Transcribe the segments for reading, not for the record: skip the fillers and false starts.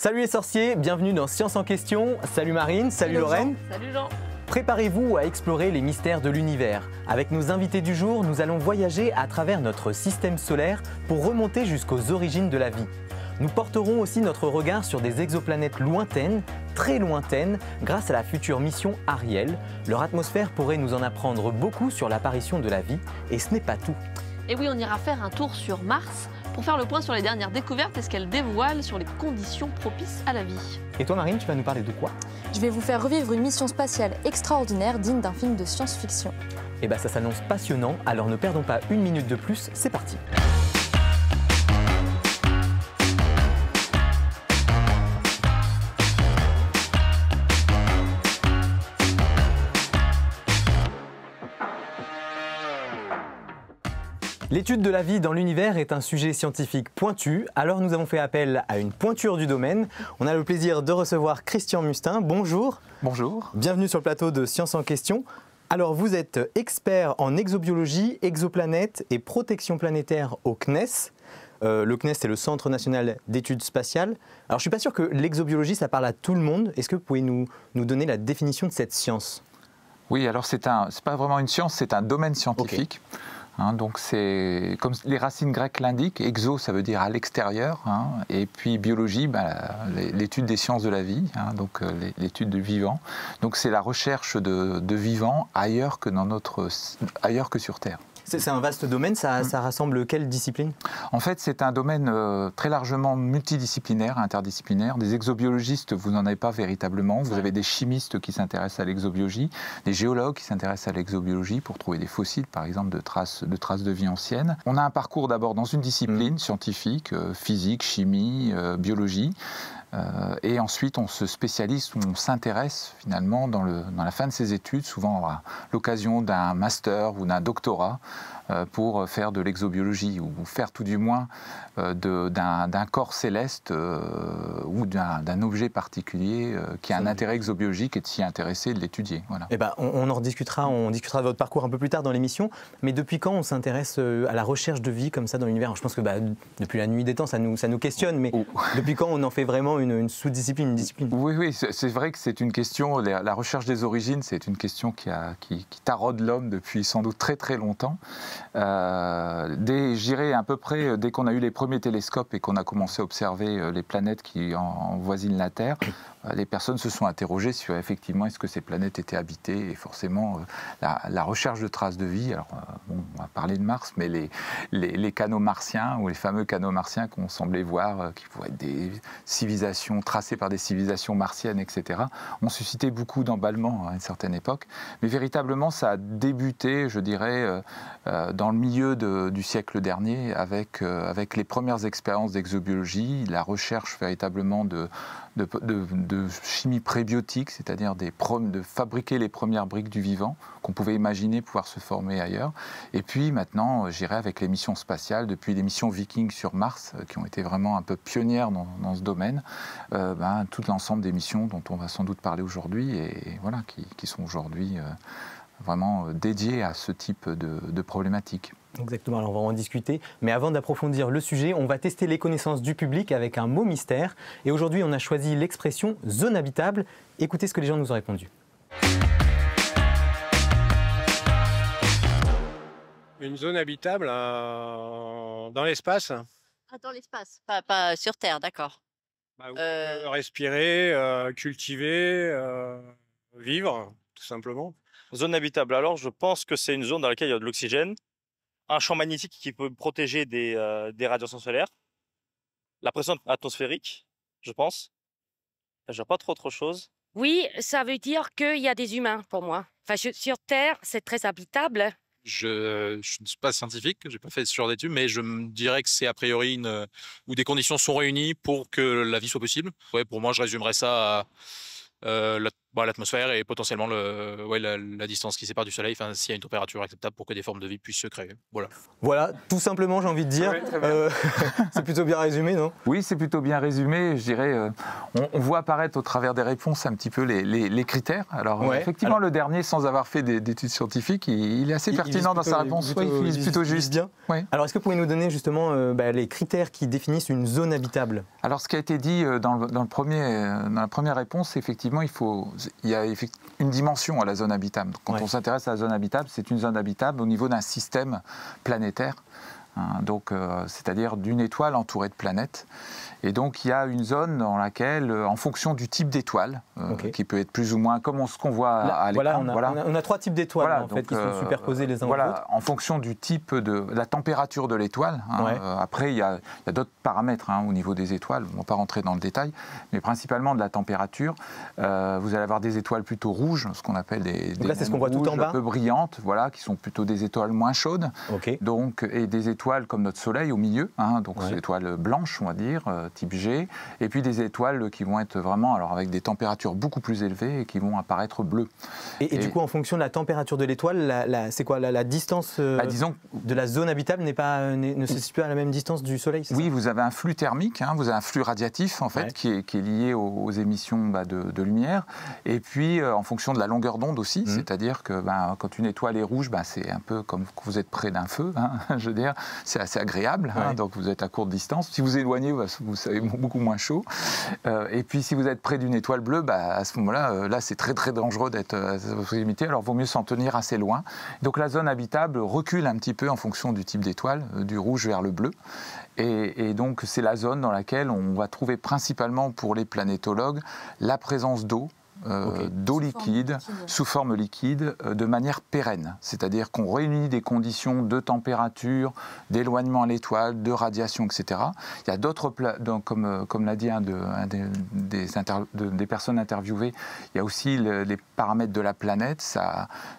Salut les sorciers, bienvenue dans Science en question. Salut Marine, salut Lorraine. Salut Jean. Préparez-vous à explorer les mystères de l'univers. Avec nos invités du jour, nous allons voyager à travers notre système solaire pour remonter jusqu'aux origines de la vie. Nous porterons aussi notre regard sur des exoplanètes lointaines, très lointaines, grâce à la future mission Ariel. Leur atmosphère pourrait nous en apprendre beaucoup sur l'apparition de la vie, et ce n'est pas tout. Et oui, on ira faire un tour sur Mars pour faire le point sur les dernières découvertes et ce qu'elles dévoilent sur les conditions propices à la vie. Et toi Marine, tu vas nous parler de quoi? Je vais vous faire revivre une mission spatiale extraordinaire digne d'un film de science-fiction. Eh bien ça s'annonce passionnant, alors ne perdons pas une minute de plus, c'est parti. L'étude de la vie dans l'univers est un sujet scientifique pointu, alors nous avons fait appel à une pointure du domaine. On a le plaisir de recevoir Christian Mustin. Bonjour. Bonjour. Bienvenue sur le plateau de Science en question. Alors vous êtes expert en exobiologie, exoplanètes et protection planétaire au CNES. Le CNES, c'est le Centre national d'études spatiales. Alors je ne suis pas sûr que l'exobiologie, ça parle à tout le monde. Est-ce que vous pouvez nous donner la définition de cette science? Oui, alors c'est pas vraiment une science, c'est un domaine scientifique. Okay. Donc c'est comme les racines grecques l'indiquent, exo ça veut dire à l'extérieur, et puis biologie, l'étude des sciences de la vie, donc l'étude du vivant. Donc c'est la recherche de vivants ailleurs que sur Terre. C'est un vaste domaine, ça rassemble quelle discipline? En fait, c'est un domaine très largement multidisciplinaire, interdisciplinaire. Des exobiologistes, vous n'en avez pas véritablement. Vous avez des chimistes qui s'intéressent à l'exobiologie, des géologues qui s'intéressent à l'exobiologie pour trouver des fossiles, par exemple, de traces de vie anciennes. On a un parcours d'abord dans une discipline scientifique, physique, chimie, biologie. Et ensuite, on se spécialise, on s'intéresse finalement dans la fin de ses études, souvent à l'occasion d'un master ou d'un doctorat, pour faire de l'exobiologie ou faire tout du moins d'un corps céleste ou d'un objet particulier qui a un intérêt exobiologique et de s'y intéresser et de l'étudier. Voilà. Eh ben, on en rediscutera, on discutera de votre parcours un peu plus tard dans l'émission. Mais depuis quand on s'intéresse à la recherche de vie comme ça dans l'univers? Je pense que depuis la nuit des temps, ça nous questionne, mais depuis quand on en fait vraiment une sous-discipline, une discipline? Oui, c'est vrai que c'est une question, la recherche des origines, c'est une question qui taraude l'homme depuis sans doute très très longtemps. J'irais à peu près, dès qu'on a eu les premiers télescopes et qu'on a commencé à observer les planètes qui envoisinent la Terre, les personnes se sont interrogées sur effectivement est-ce que ces planètes étaient habitées, et forcément la recherche de traces de vie. Alors on va parler de Mars, mais les canaux martiens ou les fameux canaux martiens qu'on semblait voir, qui pourraient être des civilisations tracées par des civilisations martiennes, etc., ont suscité beaucoup d'emballement à une certaine époque. Mais véritablement, ça a débuté, je dirais, dans le milieu du siècle dernier, avec les premières expériences d'exobiologie, la recherche véritablement de chimie prébiotique, c'est-à-dire de fabriquer les premières briques du vivant qu'on pouvait imaginer pouvoir se former ailleurs. Et puis maintenant, j'irai avec les missions spatiales, depuis les missions Viking sur Mars, qui ont été vraiment un peu pionnières dans ce domaine, tout l'ensemble des missions dont on va sans doute parler aujourd'hui, et voilà, qui sont aujourd'hui vraiment dédiées à ce type de problématiques. Exactement, alors on va en discuter. Mais avant d'approfondir le sujet, on va tester les connaissances du public avec un mot mystère. Et aujourd'hui, on a choisi l'expression « zone habitable ». Écoutez ce que les gens nous ont répondu. Une zone habitable dans l'espace. Ah, dans l'espace, pas sur Terre, d'accord. Respirer, cultiver, vivre, tout simplement. Zone habitable, alors je pense que c'est une zone dans laquelle il y a de l'oxygène, un champ magnétique qui peut protéger des radiations solaires, la pression atmosphérique, je pense. Je vois pas trop autre chose. Oui, ça veut dire qu'il y a des humains pour moi. Enfin, sur Terre, c'est très habitable. Je ne suis pas scientifique, je n'ai pas fait ce genre d'études, mais je me dirais que c'est a priori où des conditions sont réunies pour que la vie soit possible. Ouais, pour moi, je résumerais ça à l'atmosphère et potentiellement la distance qui sépare du Soleil, s'il y a une température acceptable pour que des formes de vie puissent se créer. Voilà. Voilà, tout simplement, j'ai envie de dire. C'est plutôt bien résumé, non? Oui, c'est plutôt bien résumé. Je dirais, on voit apparaître au travers des réponses un petit peu les critères. Alors, effectivement, le dernier, sans avoir fait d'études scientifiques, il est assez pertinent dans sa réponse. Il vise plutôt juste. Bien. Ouais. Alors, est-ce que vous pouvez nous donner justement les critères qui définissent une zone habitable? Alors, ce qui a été dit dans la première réponse, effectivement, il y a une dimension à la zone habitable. Quand on s'intéresse à la zone habitable, c'est une zone habitable au niveau d'un système planétaire, c'est-à-dire d'une étoile entourée de planètes. Et donc il y a une zone dans laquelle, en fonction du type d'étoile, qui peut être plus ou moins comme ce qu'on voit à l'écran. On a 3 types d'étoiles qui sont superposées les uns aux autres. En fonction du type de la température de l'étoile. Après, il y a d'autres paramètres au niveau des étoiles. On ne va pas rentrer dans le détail, mais principalement de la température. Vous allez avoir des étoiles plutôt rouges, ce qu'on appelle des là, c'est ce qu'on voit tout en bas, un peu brillantes, qui sont plutôt des étoiles moins chaudes. Donc, et des étoiles comme notre Soleil au milieu, des étoiles blanches, on va dire, type G, et puis des étoiles qui vont être vraiment avec des températures beaucoup plus élevées et qui vont apparaître bleues. Et du coup, en fonction de la température de l'étoile, c'est quoi la distance de la zone habitable ne se situe pas à la même distance du Soleil? Oui, vous avez un flux thermique, vous avez un flux radiatif en fait qui est lié aux émissions de lumière, et puis en fonction de la longueur d'onde aussi, c'est-à-dire que quand une étoile est rouge, c'est un peu comme quand vous êtes près d'un feu, je veux dire, c'est assez agréable, donc vous êtes à courte distance. Si vous éloignez, vous savez beaucoup moins chaud. Et puis si vous êtes près d'une étoile bleue, à ce moment-là, c'est très très dangereux d'être à cette proximité. Alors il vaut mieux s'en tenir assez loin. Donc la zone habitable recule un petit peu en fonction du type d'étoile, du rouge vers le bleu. Et donc c'est la zone dans laquelle on va trouver principalement pour les planétologues la présence d'eau. D'eau liquide, sous forme liquide, de manière pérenne. C'est-à-dire qu'on réunit des conditions de température, d'éloignement à l'étoile, de radiation, etc. Il y a d'autres, comme l'a dit des personnes interviewées, il y a aussi les paramètres de la planète,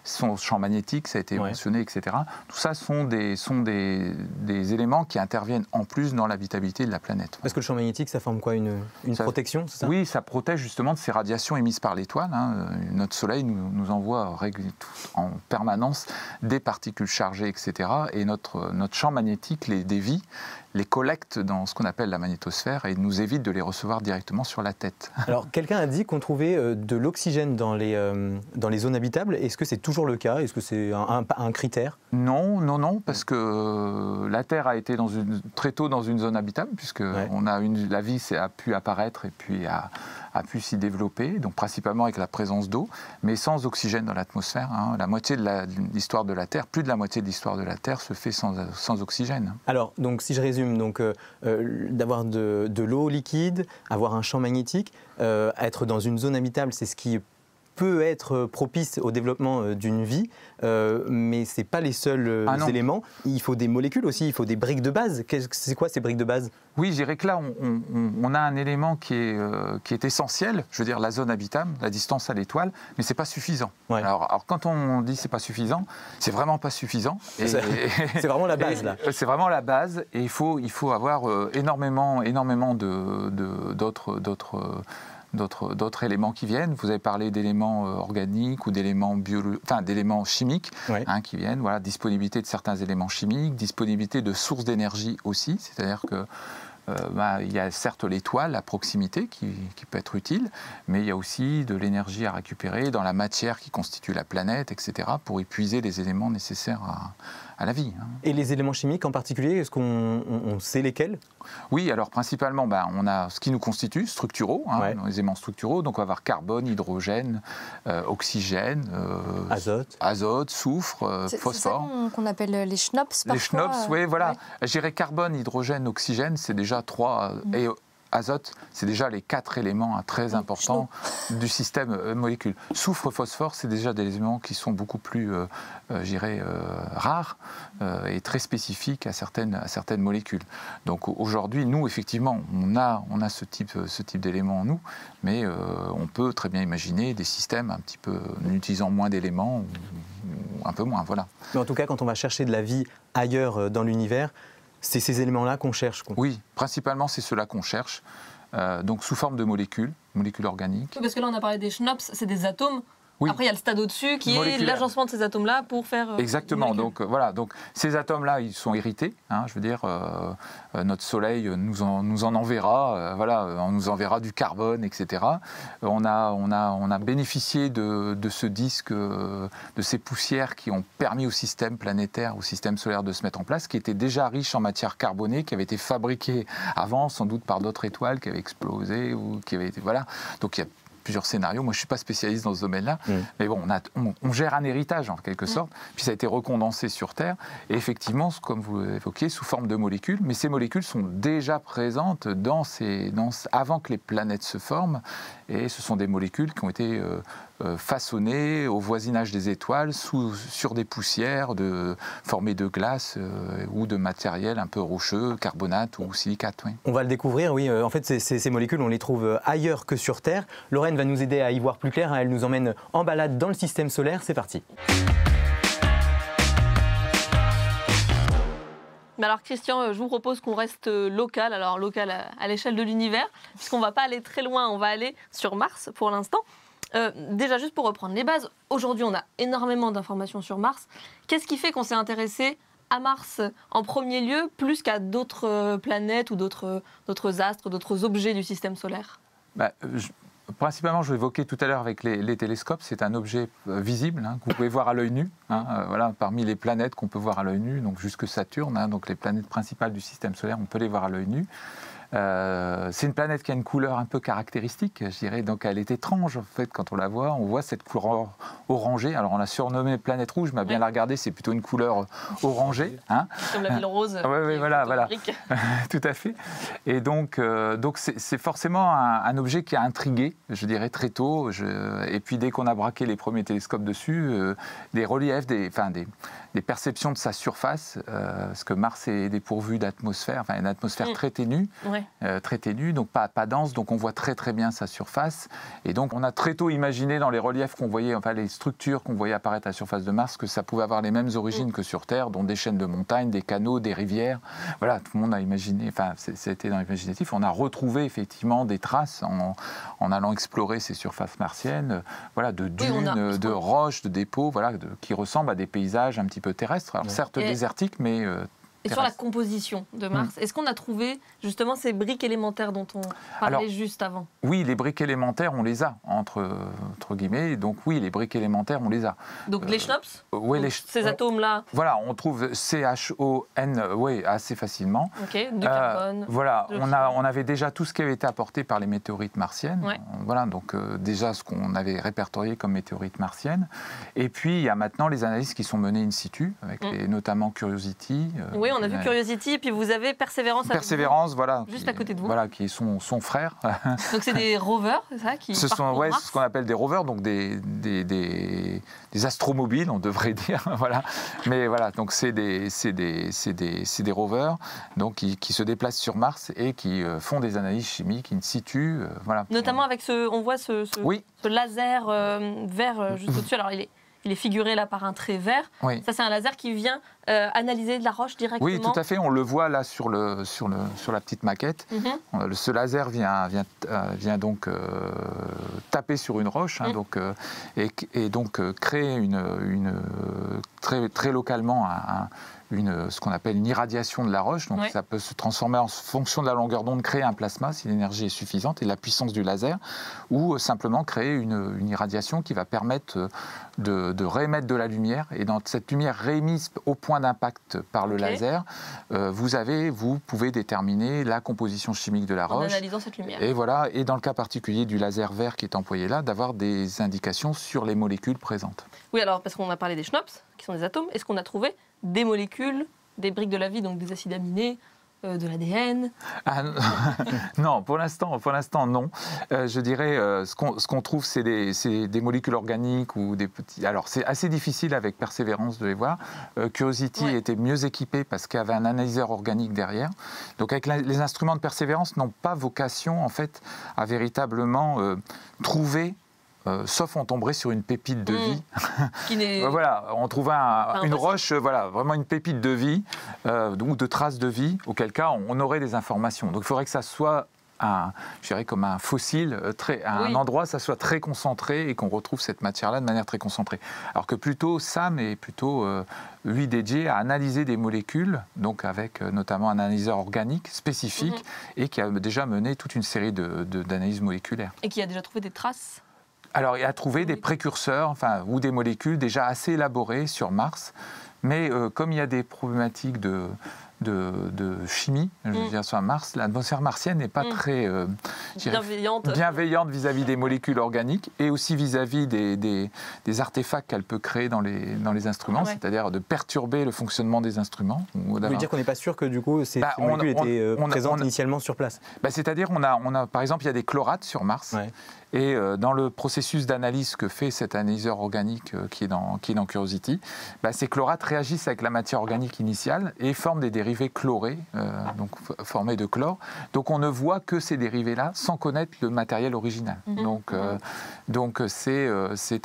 son champ magnétique, ça a été mentionné, etc. Tout ça sont des éléments qui interviennent en plus dans l'habitabilité de la planète. Parce que le champ magnétique, ça forme quoi, une protection, c'est ça? Oui, ça protège justement de ces radiations émises par l'étoile. Notre Soleil nous envoie en permanence des particules chargées, etc. Et notre champ magnétique les dévie, les collecte dans ce qu'on appelle la magnétosphère et nous évite de les recevoir directement sur la tête. Alors, quelqu'un a dit qu'on trouvait de l'oxygène dans les zones habitables. Est-ce que c'est toujours le cas? Est-ce que c'est un critère? Non, parce que la Terre a été très tôt dans une zone habitable, puisque la vie a pu apparaître et puis a pu s'y développer, donc principalement avec la présence d'eau, mais sans oxygène dans l'atmosphère. La moitié de l'histoire de la Terre, plus de la moitié de l'histoire de la Terre se fait sans oxygène. Alors, donc, si je résume, d'avoir de l'eau liquide, avoir un champ magnétique, être dans une zone habitable, c'est ce qui peut être propice au développement d'une vie, mais ce n'est pas les seuls éléments. Il faut des molécules aussi, il faut des briques de base. C'est quoi ces briques de base? Oui, je dirais que là, on a un élément qui est essentiel, je veux dire la zone habitable, la distance à l'étoile, mais ce n'est pas suffisant. Alors quand on dit c'est pas suffisant, c'est vraiment pas suffisant. C'est vraiment la base, là. C'est vraiment la base, et il faut avoir énormément d'autres éléments qui viennent. Vous avez parlé d'éléments organiques ou d'éléments d'éléments chimiques qui viennent. Voilà, disponibilité de certains éléments chimiques, disponibilité de sources d'énergie aussi, c'est-à-dire que il y a certes l'étoile à proximité qui peut être utile, mais il y a aussi de l'énergie à récupérer dans la matière qui constitue la planète, etc., pour épuiser les éléments nécessaires à la vie. Et les éléments chimiques en particulier, est-ce qu'on sait lesquels? Oui, alors principalement, on a ce qui nous constitue, structuraux, les éléments structuraux, donc on va avoir carbone, hydrogène, oxygène, azote, soufre, phosphore. C'est ça qu'on appelle les schnops parfois. Les schnops, oui, voilà. Ouais. Je dirais carbone, hydrogène, oxygène, c'est déjà 3... Et azote, c'est déjà les 4 éléments très importants du système molécule. Soufre, phosphore, c'est déjà des éléments qui sont beaucoup plus, rares et très spécifiques à certaines molécules. Donc aujourd'hui, nous, effectivement, on a ce type d'éléments en nous, mais on peut très bien imaginer des systèmes un petit peu en utilisant moins d'éléments ou un peu moins, voilà. Mais en tout cas, quand on va chercher de la vie ailleurs dans l'univers, c'est ces éléments-là qu'on cherche. Oui, principalement c'est ceux-là qu'on cherche. donc sous forme de molécules organiques. Oui, parce que là, on a parlé des schnops, c'est des atomes. Oui. Après, il y a le stade au-dessus qui est l'agencement de ces atomes-là pour faire. Exactement. Donc voilà. Donc ces atomes-là, ils sont hérités. Je veux dire, notre Soleil nous en enverra. Voilà, on nous enverra du carbone, etc. On a bénéficié de ce disque, de ces poussières qui ont permis au système planétaire, au système solaire de se mettre en place, qui était déjà riche en matière carbonée, qui avait été fabriquée avant, sans doute par d'autres étoiles qui avaient explosé ou qui avaient été voilà. Donc il y a plusieurs scénarios. Moi, je ne suis pas spécialiste dans ce domaine-là, mais bon, on gère un héritage en quelque sorte, puis ça a été recondensé sur Terre, et effectivement, comme vous l'évoquiez, sous forme de molécules, mais ces molécules sont déjà présentes avant que les planètes se forment, et ce sont des molécules qui ont été façonnées au voisinage des étoiles, sur des poussières formées de glace ou de matériel un peu rocheux, carbonate ou silicate. Oui. On va le découvrir, oui. En fait, ces molécules, on les trouve ailleurs que sur Terre. Lorraine va nous aider à y voir plus clair. Elle nous emmène en balade dans le système solaire. C'est parti. Mais alors Christian, je vous propose qu'on reste local, alors local à l'échelle de l'univers, puisqu'on ne va pas aller très loin, on va aller sur Mars pour l'instant. Déjà, juste pour reprendre les bases, aujourd'hui on a énormément d'informations sur Mars. Qu'est-ce qui fait qu'on s'est intéressé à Mars en premier lieu, plus qu'à d'autres planètes ou d'autres astres, d'autres objets du système solaire? Principalement, je l'évoquais tout à l'heure avec les télescopes, c'est un objet visible que vous pouvez voir à l'œil nu. Voilà, parmi les planètes qu'on peut voir à l'œil nu, donc jusque Saturne, donc les planètes principales du système solaire, on peut les voir à l'œil nu. C'est une planète qui a une couleur un peu caractéristique, je dirais, donc elle est étrange en fait quand on la voit. On voit cette couleur orangée. Alors on l'a surnommée planète rouge, mais à bien la regarder, c'est plutôt une couleur orangée. Comme la ville rose. Oui, voilà. Tout à fait. Et donc c'est forcément un objet qui a intrigué, je dirais très tôt. Et puis dès qu'on a braqué les premiers télescopes dessus, des reliefs, des perceptions de sa surface, parce que Mars est dépourvu d'atmosphère, une atmosphère très ténue. Très ténue, donc pas dense, donc on voit très très bien sa surface. Et donc on a très tôt imaginé dans les reliefs qu'on voyait, les structures qu'on voyait apparaître à la surface de Mars, que ça pouvait avoir les mêmes origines que sur Terre, dont des chaînes de montagnes, des canaux, des rivières. Voilà, tout le monde a imaginé, c'était dans l'imaginatif. On a retrouvé effectivement des traces en allant explorer ces surfaces martiennes, de dunes, de roches, de dépôts, qui ressemblent à des paysages un petit peu terrestres. Alors certes désertiques, mais Et sur la composition de Mars, est-ce qu'on a trouvé justement ces briques élémentaires dont on parlait juste avant? Oui, les briques élémentaires, on les a, entre guillemets. Donc oui, les briques élémentaires, on les a. Donc les schnops, ces atomes-là. Voilà, on trouve CHON, assez facilement. Ok, de carbone. Voilà, on avait déjà tout ce qui avait été apporté par les météorites martiennes. Voilà, donc déjà ce qu'on avait répertorié comme météorites martiennes. Et puis il y a maintenant les analyses qui sont menées in situ, avec notamment Curiosity. Oui, on a vu Curiosity, puis vous avez Perseverance. Perseverance, voilà. Juste à côté de vous. Voilà, qui est son frère. Donc c'est des rovers, c'est ça qui ce sont ce qu'on appelle des rovers, donc des astromobiles, on devrait dire. Voilà. Mais voilà, donc c'est des rovers donc, qui se déplacent sur Mars et qui font des analyses chimiques in situ. Voilà. Notamment avec on voit ce laser vert juste au-dessus. Alors il est figuré là par un trait vert. Oui. Ça, c'est un laser qui vient analyser de la roche directement. Oui, tout à fait. On le voit là sur la petite maquette. Ce laser vient donc taper sur une roche, et donc créer très, très localement ce qu'on appelle une irradiation de la roche. Donc ça peut se transformer en fonction de la longueur d'onde, créer un plasma si l'énergie est suffisante et la puissance du laser, ou simplement créer une irradiation qui va permettre de réémettre de la lumière. Et dans cette lumière réémise au point d'impact par le laser, vous pouvez déterminer la composition chimique de la roche. En analysant cette lumière. Et voilà, et dans le cas particulier du laser vert qui est employé là, d'avoir des indications sur les molécules présentes. Oui, alors parce qu'on a parlé des schnops, qui sont des atomes, est-ce qu'on a trouvé des molécules, des briques de la vie, donc des acides aminés, de l'ADN? Non, pour l'instant non. Je dirais, ce qu'on trouve, c'est des molécules organiques ou des petits... Alors, c'est assez difficile avec Persévérance de les voir. Curiosity était mieux équipé parce qu'il y avait un analyseur organique derrière. Donc, avec les instruments de Persévérance n'ont pas vocation, en fait, à véritablement trouver... sauf on tomberait sur une pépite de vie. Voilà, on trouverait une roche, vraiment une pépite de vie, ou de traces de vie, auquel cas on aurait des informations. Donc il faudrait que ça soit je dirais comme un fossile, à un endroit, ça soit très concentré et qu'on retrouve cette matière-là de manière très concentrée. Alors que plutôt Sam est plutôt, lui, dédié à analyser des molécules, donc avec notamment un analyseur organique spécifique et qui a déjà mené toute une série d'analyses moléculaires. Et qui a déjà trouvé des traces. Alors, il a trouvé des précurseurs, ou des molécules déjà assez élaborées sur Mars, mais comme il y a des problématiques de chimie, je veux dire, sur Mars, l'atmosphère martienne n'est pas très bienveillante vis-à-vis des molécules organiques et aussi vis-à-vis des artefacts qu'elle peut créer dans les instruments, c'est-à-dire de perturber le fonctionnement des instruments. Vous voulez dire qu'on n'est pas sûr que du coup ces molécules étaient présentes initialement sur place? C'est-à-dire on a, par exemple, il y a des chlorates sur Mars. Et dans le processus d'analyse que fait cet analyseur organique qui est dans Curiosity, ces chlorates réagissent avec la matière organique initiale et forment des dérivés chlorés, donc formés de chlore. Donc on ne voit que ces dérivés-là sans connaître le matériel original. Donc c'est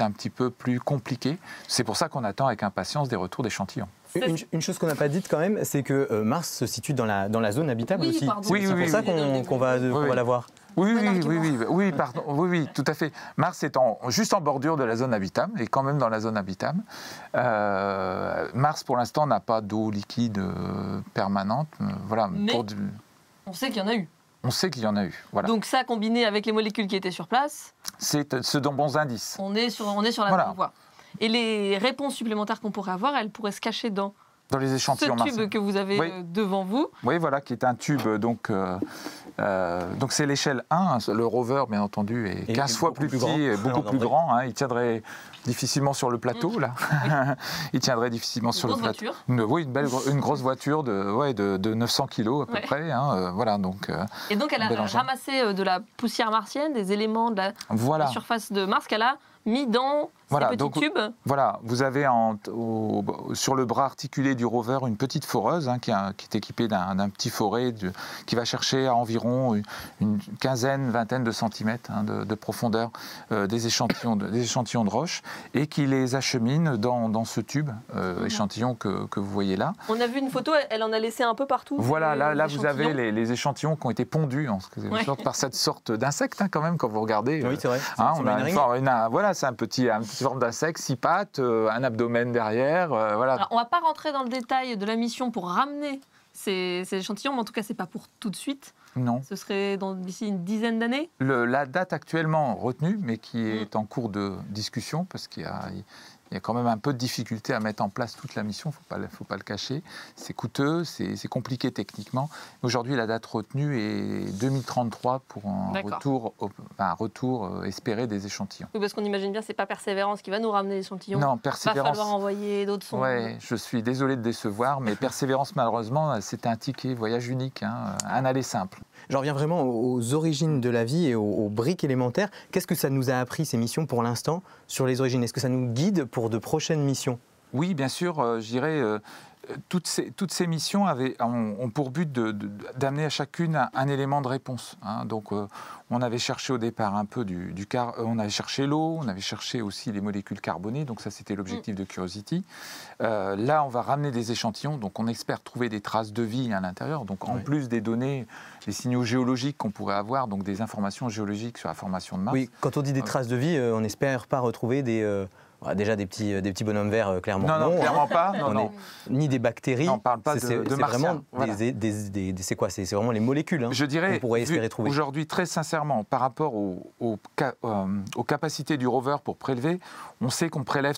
un petit peu plus compliqué. C'est pour ça qu'on attend avec impatience des retours d'échantillons. Une chose qu'on n'a pas dite quand même, c'est que Mars se situe dans la zone habitable aussi. C'est pour ça qu'on va la voir. Oui, tout à fait. Mars est juste en bordure de la zone habitable et quand même dans la zone habitable. Mars, pour l'instant, n'a pas d'eau liquide permanente. Voilà. Mais on sait qu'il y en a eu. On sait qu'il y en a eu. Voilà. Donc ça, combiné avec les molécules qui étaient sur place, c'est ce dont bons indices. On est sur la bonne voie. Et les réponses supplémentaires qu'on pourrait avoir, elles pourraient se cacher dans les échantillons ce tube que vous avez devant vous. Oui, voilà, qui est un tube. Donc c'est l'échelle 1. Le rover, bien entendu, est 15 fois plus petit et beaucoup plus grand. Il tiendrait difficilement sur le plateau, là. Il tiendrait difficilement sur le plateau. Une grosse voiture de 900 kilos à peu près. Voilà, donc, et donc, elle a ramassé de la poussière martienne, des éléments de la surface de Mars qu'elle a mis dans ces petits tubes. Voilà, vous avez sur le bras articulé du rover une petite foreuse qui est équipée d'un petit forêt qui va chercher à environ une vingtaine de centimètres de profondeur des échantillons de roches et qui les achemine dans ce tube échantillon que vous voyez là. On a vu une photo, elle en a laissé un peu partout. Voilà, là vous avez les échantillons qui ont été pondus par cette sorte d'insecte quand même quand vous regardez. Oui, c'est vrai. C'est une petite forme d'insecte, 6 pattes, un abdomen derrière. Voilà. Alors, on ne va pas rentrer dans le détail de la mission pour ramener ces échantillons, mais en tout cas, ce n'est pas pour tout de suite. Non. Ce serait d'ici une dizaine d'années. La date actuellement retenue, mais qui est en cours de discussion, parce qu'il y a quand même un peu de difficulté à mettre en place toute la mission, il ne faut pas le cacher. C'est coûteux, c'est compliqué techniquement. Aujourd'hui, la date retenue est 2033 pour un retour espéré des échantillons. Oui, parce qu'on imagine bien que ce n'est pas Persévérance qui va nous ramener l'échantillon. Non, Persévérance. Il va falloir envoyer d'autres sondes. Oui, je suis désolé de décevoir, mais Persévérance, malheureusement, c'était un ticket voyage unique, un aller simple. J'en reviens vraiment aux origines de la vie et aux briques élémentaires. Qu'est-ce que ça nous a appris, ces missions, pour l'instant, sur les origines? Est-ce que ça nous guide pour de prochaines missions? Oui, bien sûr. Je dirais, toutes ces missions ont pour but d'amener à chacune un élément de réponse. Donc, on avait cherché au départ un peu on avait cherché l'eau, on avait cherché aussi les molécules carbonées. Donc, ça, c'était l'objectif de Curiosity. Là, on va ramener des échantillons. Donc, on espère trouver des traces de vie à l'intérieur. Donc, en plus des données, les signaux géologiques qu'on pourrait avoir, donc des informations géologiques sur la formation de Mars. Oui, quand on dit des traces de vie, on n'espère pas retrouver déjà des petits bonhommes verts, clairement. Non, clairement pas. Non. Ni des bactéries. Non, on ne parle pas de martiens. C'est quoi? C'est vraiment les molécules je dirais, qu'on pourrait espérer trouver. Aujourd'hui, très sincèrement, par rapport aux capacités du rover pour prélever, on sait qu'on prélève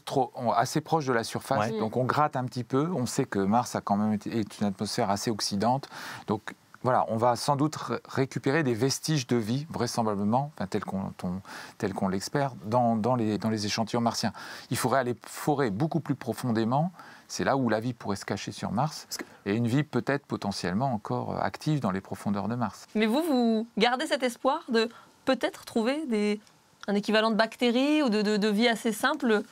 assez proche de la surface. Donc on gratte un petit peu. On sait que Mars a quand même une atmosphère assez oxydante. Donc voilà, on va sans doute récupérer des vestiges de vie, vraisemblablement, tel qu'on l'espère, dans les échantillons martiens. Il faudrait aller forer beaucoup plus profondément. C'est là où la vie pourrait se cacher sur Mars. Et une vie peut-être potentiellement encore active dans les profondeurs de Mars. Mais vous gardez cet espoir de peut-être trouver un équivalent de bactéries ou de vie assez simple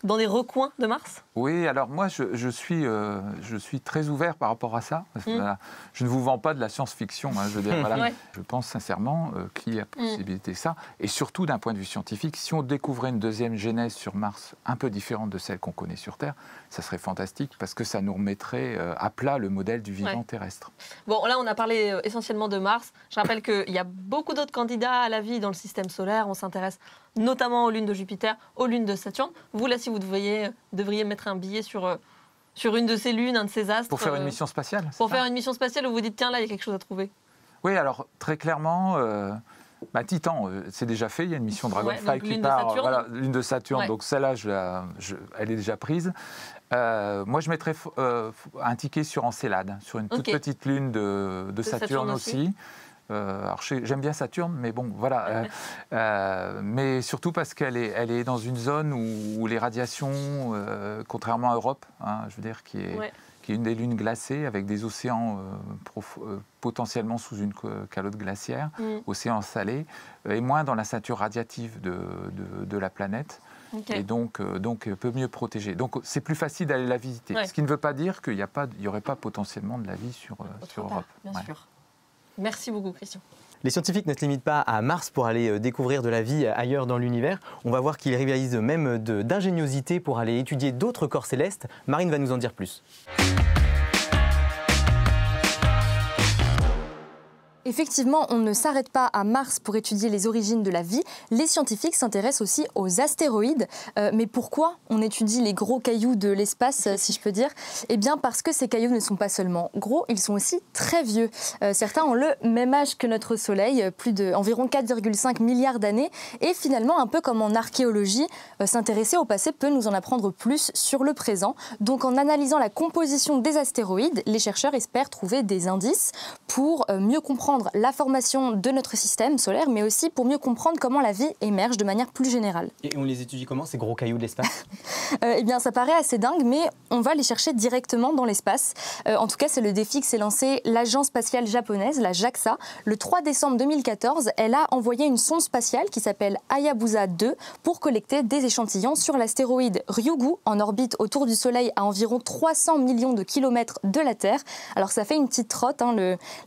dans des recoins de Mars? Oui, alors moi, je suis très ouvert par rapport à ça. Voilà. Je ne vous vends pas de la science-fiction. Hein, je veux dire, voilà. Ouais. Je pense sincèrement qu'il y a possibilité de ça. Et surtout, d'un point de vue scientifique, si on découvrait une deuxième genèse sur Mars, un peu différente de celle qu'on connaît sur Terre, ça serait fantastique parce que ça nous remettrait à plat le modèle du vivant terrestre. Bon, là, on a parlé essentiellement de Mars. Je rappelle qu'il y a beaucoup d'autres candidats à la vie dans le système solaire. On s'intéresse notamment aux lunes de Jupiter, aux lunes de Saturne. Vous, là, si vous devriez mettre un billet sur une de ces lunes, un de ces astres. Pour faire une mission spatiale. Pour faire une mission spatiale où vous dites, tiens, là, il y a quelque chose à trouver. Oui, alors, très clairement... Titan, c'est déjà fait. Il y a une mission Dragonfly qui part. Voilà, lune de Saturne. Donc celle-là, elle est déjà prise. Moi, je mettrais un ticket sur Encelade, sur une toute petite lune de Saturne aussi. Alors, j'aime bien Saturne, mais bon, voilà. Mais surtout parce qu'elle est dans une zone où les radiations, contrairement à Europe, hein, je veux dire, qui est une des lunes glacées, avec des océans potentiellement sous une calotte glaciaire, océans salés, et moins dans la ceinture radiative de la planète. Et donc peut mieux protéger. Donc c'est plus facile d'aller la visiter. Ce qui ne veut pas dire qu'il n'y aurait pas potentiellement de la vie sur Europe. Bien sûr. Merci beaucoup, Christian. Les scientifiques ne se limitent pas à Mars pour aller découvrir de la vie ailleurs dans l'univers. On va voir qu'ils rivalisent même d'ingéniosité pour aller étudier d'autres corps célestes. Marine va nous en dire plus. Effectivement, on ne s'arrête pas à Mars pour étudier les origines de la vie. Les scientifiques s'intéressent aussi aux astéroïdes. Mais pourquoi on étudie les gros cailloux de l'espace, si je peux dire? Eh bien parce que ces cailloux ne sont pas seulement gros, ils sont aussi très vieux. Certains ont le même âge que notre Soleil, environ 4,5 milliards d'années. Et finalement, un peu comme en archéologie, s'intéresser au passé peut nous en apprendre plus sur le présent. Donc en analysant la composition des astéroïdes, les chercheurs espèrent trouver des indices pour mieux comprendre la formation de notre système solaire, mais aussi pour mieux comprendre comment la vie émerge de manière plus générale. Et on les étudie comment, ces gros cailloux de l'espace? Eh bien, ça paraît assez dingue, mais on va les chercher directement dans l'espace. En tout cas, c'est le défi que s'est lancé l'agence spatiale japonaise, la JAXA. Le 3 décembre 2014, elle a envoyé une sonde spatiale qui s'appelle Hayabusa 2 pour collecter des échantillons sur l'astéroïde Ryugu, en orbite autour du Soleil à environ 300 millions de kilomètres de la Terre. Alors, ça fait une petite trotte.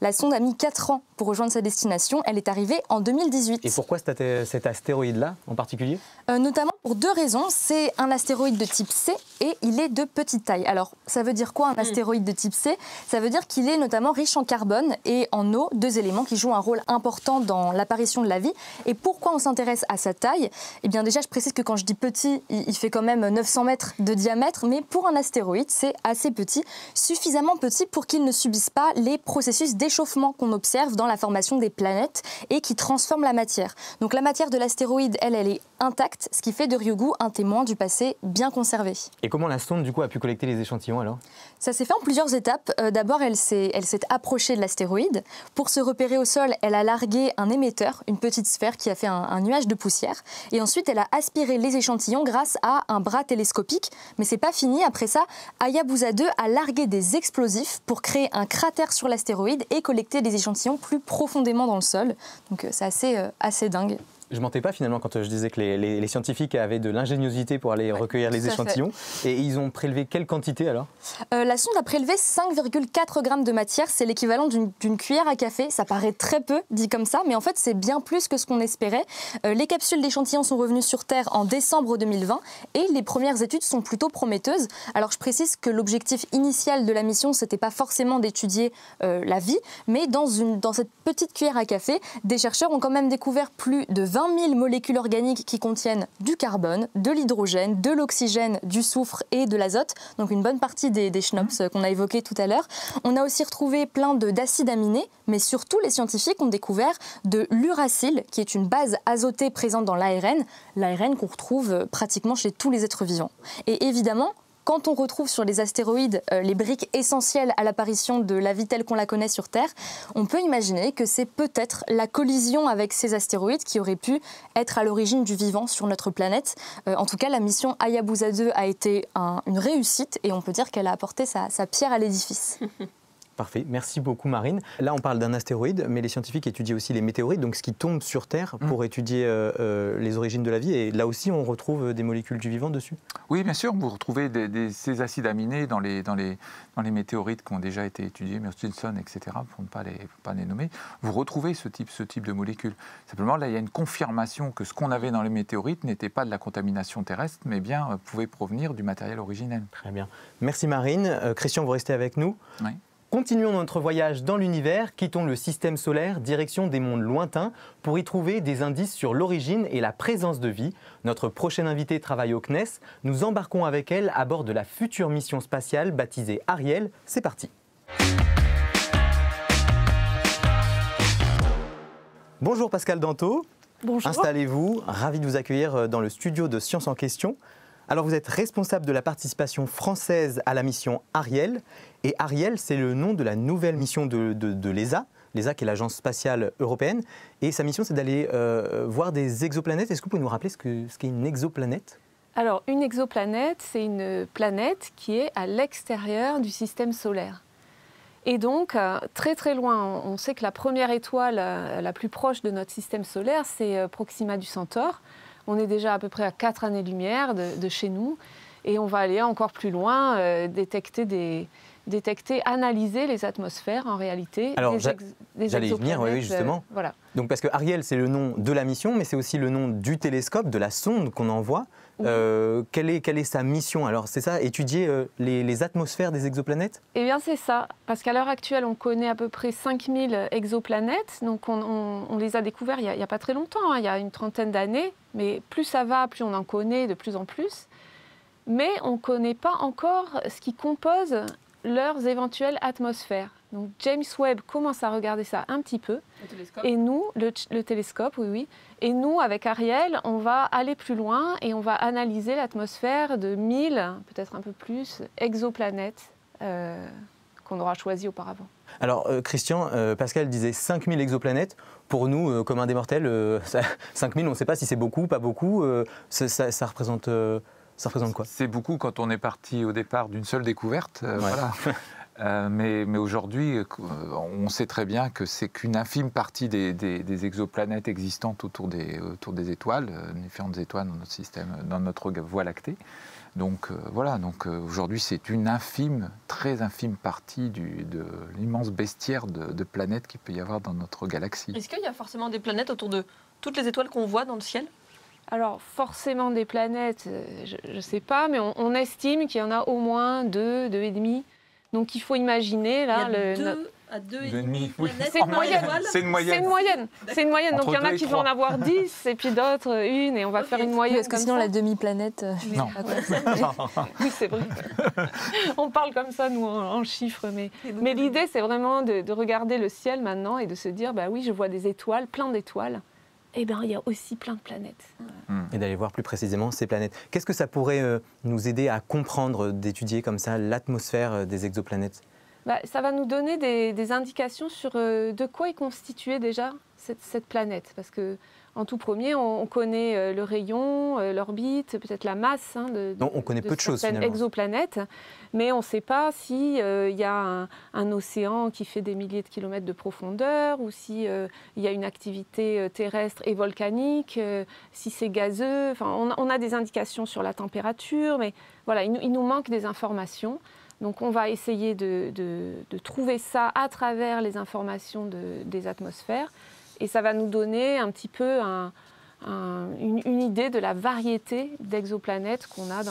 La sonde a mis 4 ans pour rejoindre sa destination. Elle est arrivée en 2018. Et pourquoi cet astéroïde-là en particulier? Notamment pour 2 raisons. C'est un astéroïde de type C et il est de petite taille. Alors, ça veut dire quoi un astéroïde de type C? Ça veut dire qu'il est notamment riche en carbone et en eau, 2 éléments qui jouent un rôle important dans l'apparition de la vie. Et pourquoi on s'intéresse à sa taille? Eh bien déjà, je précise que quand je dis petit, il fait quand même 900 mètres de diamètre, mais pour un astéroïde, c'est assez petit, suffisamment petit pour qu'il ne subisse pas les processus d'échauffement qu'on observe dans la formation des planètes et qui transforment la matière. Donc la matière de l'astéroïde, elle est intacte, ce qui fait de Ryugu un témoin du passé bien conservé. Et comment la sonde, du coup, a pu collecter les échantillons alors? Ça s'est fait en plusieurs étapes. D'abord, elle s'est approchée de l'astéroïde. Pour se repérer au sol, elle a largué un émetteur, une petite sphère qui a fait un nuage de poussière. Et ensuite, elle a aspiré les échantillons grâce à un bras télescopique. Mais c'est pas fini. Après ça, Hayabusa 2 a largué des explosifs pour créer un cratère sur l'astéroïde et collecter des échantillons plus profondément dans le sol. Donc c'est assez dingue. Je mentais pas finalement quand je disais que les scientifiques avaient de l'ingéniosité pour aller recueillir les échantillons. Et ils ont prélevé quelle quantité alors? La sonde a prélevé 5,4 grammes de matière. C'est l'équivalent d'une cuillère à café. Ça paraît très peu dit comme ça, mais en fait c'est bien plus que ce qu'on espérait. Les capsules d'échantillons sont revenues sur Terre en décembre 2020 et les premières études sont plutôt prometteuses. Alors je précise que l'objectif initial de la mission, c'était pas forcément d'étudier la vie, mais dans cette petite cuillère à café, des chercheurs ont quand même découvert plus de 20 000 molécules organiques qui contiennent du carbone, de l'hydrogène, de l'oxygène, du soufre et de l'azote, donc une bonne partie des schnops qu'on a évoqués tout à l'heure. On a aussi retrouvé plein d'acides aminés, mais surtout les scientifiques ont découvert de l'uracile, qui est une base azotée présente dans l'ARN qu'on retrouve pratiquement chez tous les êtres vivants. Et évidemment, quand on retrouve sur les astéroïdes les briques essentielles à l'apparition de la vie telle qu'on la connaît sur Terre, on peut imaginer que c'est peut-être la collision avec ces astéroïdes qui aurait pu être à l'origine du vivant sur notre planète. En tout cas, la mission Hayabusa 2 a été une réussite et on peut dire qu'elle a apporté sa pierre à l'édifice. Parfait, merci beaucoup Marine. Là on parle d'un astéroïde, mais les scientifiques étudient aussi les météorites, donc ce qui tombe sur Terre pour étudier les origines de la vie. Et là aussi on retrouve des molécules du vivant dessus. Oui, bien sûr, vous retrouvez ces acides aminés dans les météorites qui ont déjà été étudiés, Murchison, etc., pour ne pas les nommer. Vous retrouvez ce type de molécules. Simplement, là, il y a une confirmation que ce qu'on avait dans les météorites n'était pas de la contamination terrestre, mais bien pouvait provenir du matériel originel. Très bien. Merci Marine. Christian, vous restez avec nous. Oui. Continuons notre voyage dans l'univers, quittons le système solaire, direction des mondes lointains pour y trouver des indices sur l'origine et la présence de vie. Notre prochaine invitée travaille au CNES. Nous embarquons avec elle à bord de la future mission spatiale baptisée Ariel. C'est parti. Bonjour Pascal Danto. Bonjour. Installez-vous, ravi de vous accueillir dans le studio de Science en Question. Alors vous êtes responsable de la participation française à la mission Ariel. Et Ariel, c'est le nom de la nouvelle mission de l'ESA. L'ESA qui est l'agence spatiale européenne. Et sa mission, c'est d'aller voir des exoplanètes. Est-ce que vous pouvez nous rappeler ce qu'est une exoplanète ? Alors, une exoplanète, c'est une planète qui est à l'extérieur du système solaire. Et donc, très très loin, on sait que la première étoile la plus proche de notre système solaire, c'est Proxima du Centaure. On est déjà à peu près à 4 années-lumière de chez nous. Et on va aller encore plus loin, analyser les atmosphères en réalité. Alors, j'allais y venir, oui, justement. Voilà. Donc, parce que Ariel, c'est le nom de la mission, mais c'est aussi le nom du télescope, de la sonde qu'on envoie. Oui. Quelle est sa mission? Alors, c'est ça, étudier les atmosphères des exoplanètes? Eh bien, c'est ça. Parce qu'à l'heure actuelle, on connaît à peu près 5000 exoplanètes. Donc, on les a découverts il n'y a pas très longtemps, il y a une trentaine d'années. Mais plus ça va, plus on en connaît de plus en plus. Mais on ne connaît pas encore ce qui compose leurs éventuelles atmosphères. Donc James Webb commence à regarder ça un petit peu. Le télescope. Et nous, le télescope, oui. Et nous, avec Ariel, on va aller plus loin et on va analyser l'atmosphère de 1000, peut-être un peu plus, exoplanètes qu'on aura choisies auparavant. Alors, Christian, Pascal disait 5000 exoplanètes. Pour nous, comme un des mortels, 5000, on ne sait pas si c'est beaucoup, pas beaucoup. Ça représente... Ça représente quoi? C'est beaucoup quand on est parti au départ d'une seule découverte. Voilà. Mais aujourd'hui, on sait très bien que c'est qu'une infime partie des exoplanètes existantes autour des étoiles, différentes étoiles dans notre système, dans notre Voie lactée. Donc voilà, aujourd'hui c'est une infime, très infime partie de l'immense bestiaire de planètes qu'il peut y avoir dans notre galaxie. Est-ce qu'il y a forcément des planètes autour de toutes les étoiles qu'on voit dans le ciel? Alors, forcément des planètes, je ne sais pas, mais on estime qu'il y en a au moins 2, 2,5. Donc, il faut imaginer, là... À 2,5 planètes. C'est une moyenne. C'est une moyenne. C'est une moyenne. Donc, il y en a qui vont en 3. avoir 10, et puis d'autres, 1, et on va faire une moyenne Parce que comme sinon, ça. la demi-planète... Non. Oui, c'est vrai. On parle comme ça, nous, en chiffres. Mais l'idée, c'est vraiment de regarder le ciel maintenant et de se dire, bah oui, je vois des étoiles, plein d'étoiles. Eh bien, il y a aussi plein de planètes. Et d'aller voir plus précisément ces planètes. Qu'est-ce que ça pourrait nous aider à comprendre, d'étudier comme ça l'atmosphère des exoplanètes? Ça va nous donner des indications sur de quoi est constituée déjà cette planète. Parce que, en tout premier, on connaît le rayon, l'orbite, peut-être la masse on connaît peu de choses, finalement. Exoplanètes, mais on ne sait pas s'il y a un océan qui fait des milliers de kilomètres de profondeur, ou s'il y a une activité terrestre et volcanique, si c'est gazeux. Enfin, on a des indications sur la température, mais voilà, il nous manque des informations. Donc on va essayer de trouver ça à travers les informations des atmosphères. Et ça va nous donner un petit peu une idée de la variété d'exoplanètes qu'on a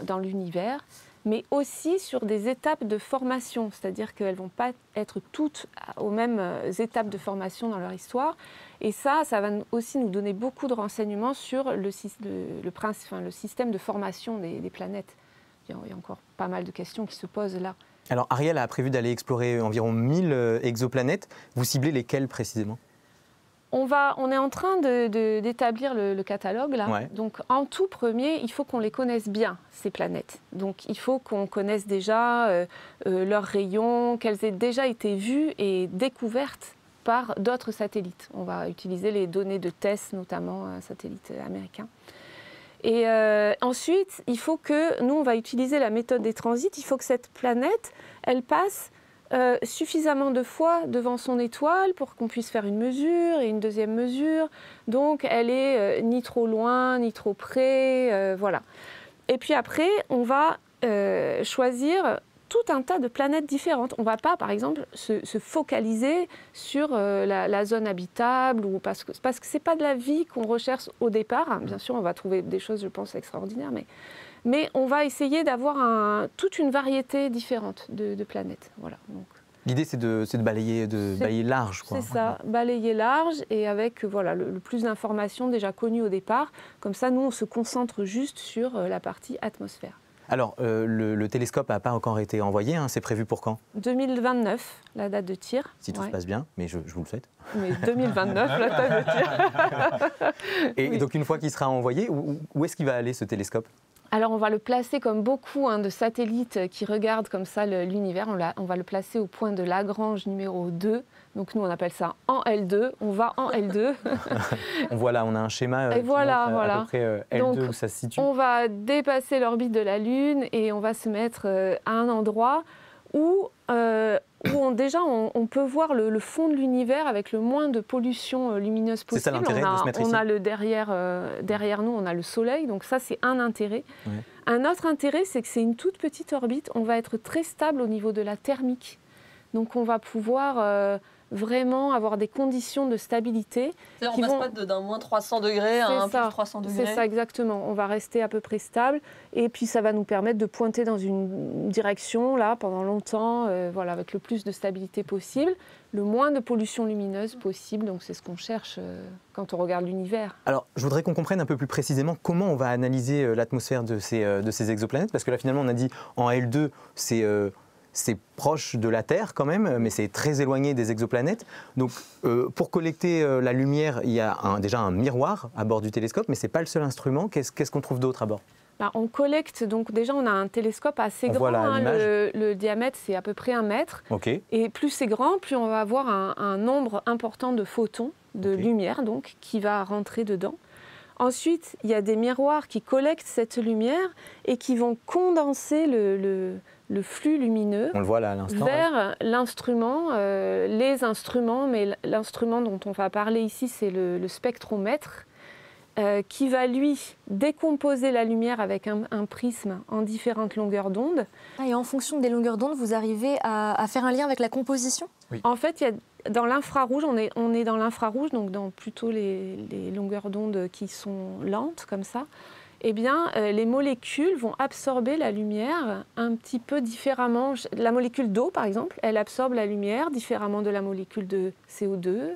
dans l'univers, mais aussi sur des étapes de formation, c'est-à-dire qu'elles ne vont pas être toutes aux mêmes étapes de formation dans leur histoire. Et ça va aussi nous donner beaucoup de renseignements sur le système de formation des planètes. Il y a encore pas mal de questions qui se posent là. Alors Ariel a prévu d'aller explorer environ 1000 exoplanètes. Vous ciblez lesquelles précisément? On est en train d'établir le catalogue là. Ouais. Donc en tout premier, il faut qu'on les connaisse bien, ces planètes. Donc il faut qu'on connaisse déjà leurs rayons, qu'elles aient déjà été vues et découvertes par d'autres satellites. On va utiliser les données de TESS, notamment un satellite américain. Et ensuite, il faut que, nous, on va utiliser la méthode des transits, il faut que cette planète, elle passe suffisamment de fois devant son étoile pour qu'on puisse faire une mesure et une deuxième mesure. Donc, elle est ni trop loin, ni trop près, voilà. Et puis après, on va choisir tout un tas de planètes différentes. On ne va pas, par exemple, se focaliser sur la zone habitable, parce que ce n'est pas de la vie qu'on recherche au départ. Bien sûr, on va trouver des choses, je pense, extraordinaires, mais on va essayer d'avoir toute une variété différente de planètes. Voilà, donc. L'idée, c'est de balayer large, quoi. C'est ça, balayer large et avec voilà, le plus d'informations déjà connues au départ. Comme ça, nous, on se concentre juste sur la partie atmosphère. Alors, le télescope n'a pas encore été envoyé, hein, c'est prévu pour quand? 2029, la date de tir. Si tout se passe bien, mais je vous le souhaite. Mais 2029, la date de tir. Et donc, une fois qu'il sera envoyé, où est-ce qu'il va aller, ce télescope? Alors, on va le placer comme beaucoup de satellites qui regardent comme ça l'univers. On va le placer au point de Lagrange numéro 2. Donc, nous, on appelle ça en L2. On va en L2. On voit là, on a un schéma et voilà, à peu près L2 donc, où ça se situe. On va dépasser l'orbite de la Lune et on va se mettre à un endroit où déjà on peut voir le fond de l'univers avec le moins de pollution lumineuse possible. C'est ça l'intérêt de se mettre ici. On a le derrière nous, on a le Soleil, donc ça c'est un intérêt. Ouais. Un autre intérêt, c'est que c'est une toute petite orbite, on va être très stable au niveau de la thermique. Donc on va pouvoir vraiment avoir des conditions de stabilité. On ne passe pas d'un moins 300 degrés à un plus 300 degrés. C'est ça, exactement. On va rester à peu près stable. Et puis, ça va nous permettre de pointer dans une direction, là, pendant longtemps, voilà, avec le plus de stabilité possible, le moins de pollution lumineuse possible. Donc, c'est ce qu'on cherche quand on regarde l'univers. Alors, je voudrais qu'on comprenne un peu plus précisément comment on va analyser l'atmosphère de ces exoplanètes. Parce que là, finalement, on a dit en L2, c'est proche de la Terre quand même, mais c'est très éloigné des exoplanètes. Donc, pour collecter la lumière, il y a déjà un miroir à bord du télescope, mais ce n'est pas le seul instrument. Qu'est-ce qu'on trouve d'autre à bord? On collecte, donc déjà on a un télescope assez grand, le diamètre c'est à peu près 1 mètre. Okay. Et plus c'est grand, plus on va avoir un nombre important de photons, de lumière donc, qui va rentrer dedans. Ensuite, il y a des miroirs qui collectent cette lumière et qui vont condenser le flux lumineux on le voit là, à l'instant, vers l'instrument, les instruments, mais l'instrument dont on va parler ici, c'est le spectromètre, qui va, lui, décomposer la lumière avec un prisme en différentes longueurs d'onde. Et en fonction des longueurs d'onde, vous arrivez à faire un lien avec la composition? Oui. En fait, dans l'infrarouge, on est dans l'infrarouge, donc dans plutôt les longueurs d'onde qui sont lentes, comme ça. Eh bien, les molécules vont absorber la lumière un petit peu différemment. La molécule d'eau, par exemple, elle absorbe la lumière différemment de la molécule de CO2.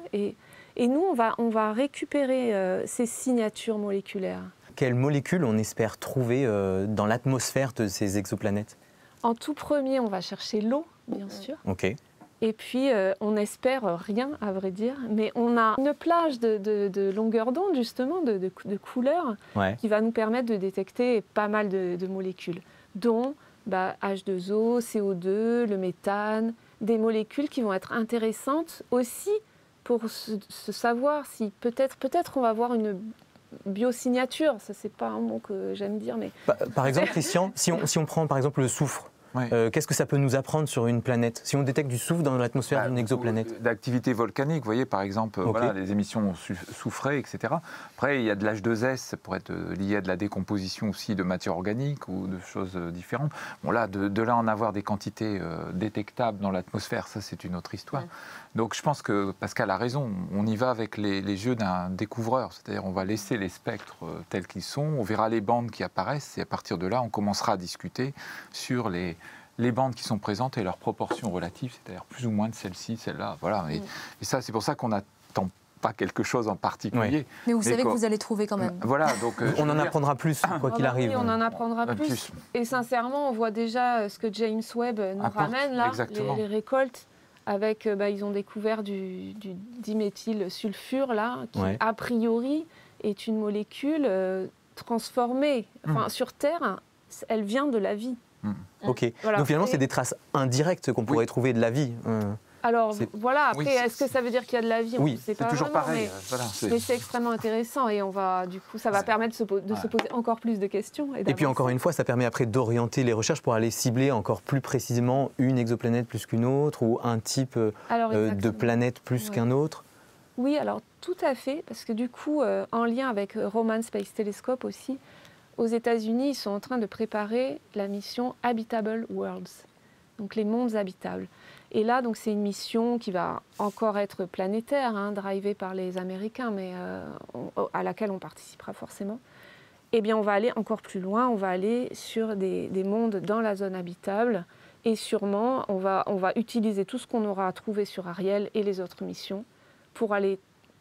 Et nous, on va récupérer ces signatures moléculaires. Quelles molécules on espère trouver dans l'atmosphère de ces exoplanètes? En tout premier, on va chercher l'eau, bien sûr. Ok. Et puis, on n'espère rien, à vrai dire, mais on a une plage de longueur d'onde, justement, de couleurs, qui va nous permettre de détecter pas mal de molécules, dont H2O, CO2, le méthane, des molécules qui vont être intéressantes aussi pour se savoir si peut-être on va avoir une biosignature. Ça, c'est pas un mot que j'aime dire, mais... Par exemple, Christian, si on prend par exemple le soufre, qu'est-ce que ça peut nous apprendre sur une planète? Si on détecte du soufre dans l'atmosphère d'une exoplanète? D'activité volcanique, vous voyez, par exemple, voilà, les émissions soufrées, etc. Après, il y a de l'H2S, ça pourrait être lié à de la décomposition aussi de matière organique ou de choses différentes. Bon, là, de là en avoir des quantités détectables dans l'atmosphère, ça, c'est une autre histoire. Donc, je pense que Pascal a raison. On y va avec les yeux d'un découvreur. C'est-à-dire, on va laisser les spectres tels qu'ils sont. On verra les bandes qui apparaissent. Et à partir de là, on commencera à discuter sur les bandes qui sont présentes et leurs proportions relatives, c'est-à-dire plus ou moins de celle-ci, celle-là. Voilà. Et ça, c'est pour ça qu'on n'attend pas quelque chose en particulier. Mais vous savez que vous allez trouver quand même. Voilà, donc on en apprendra plus, quoi qu'il arrive. Oui, on en apprendra plus. Et sincèrement, on voit déjà ce que James Webb nous ramène là, les récoltes. Avec, ils ont découvert du diméthylsulfure là, qui a priori est une molécule transformée. Enfin, sur Terre, elle vient de la vie. Ok. Voilà. Donc finalement, c'est des traces indirectes qu'on pourrait trouver de la vie. Alors C'est- voilà, après, Oui, est-ce que ça veut dire qu'il y a de la vie? Oui, C'est C'est toujours vraiment, pareil. mais- Voilà, Mais c'est extrêmement intéressant et du coup, ça va permettre de se poser encore plus de questions. Et puis encore une fois, ça permet après d'orienter les recherches pour aller cibler encore plus précisément une exoplanète plus qu'une autre ou un type de planète plus Ouais. qu'un autre. Oui, alors tout à fait, parce que du coup, en lien avec Roman Space Telescope aussi, aux États-Unis, ils sont en train de préparer la mission Habitable Worlds, donc les mondes habitables. Et là, donc, c'est une mission qui va encore être planétaire, drivée par les Américains, mais à laquelle on participera forcément. Eh bien, on va aller encore plus loin, on va aller sur des mondes dans la zone habitable, et sûrement, on va utiliser tout ce qu'on aura trouvé sur Ariel et les autres missions pour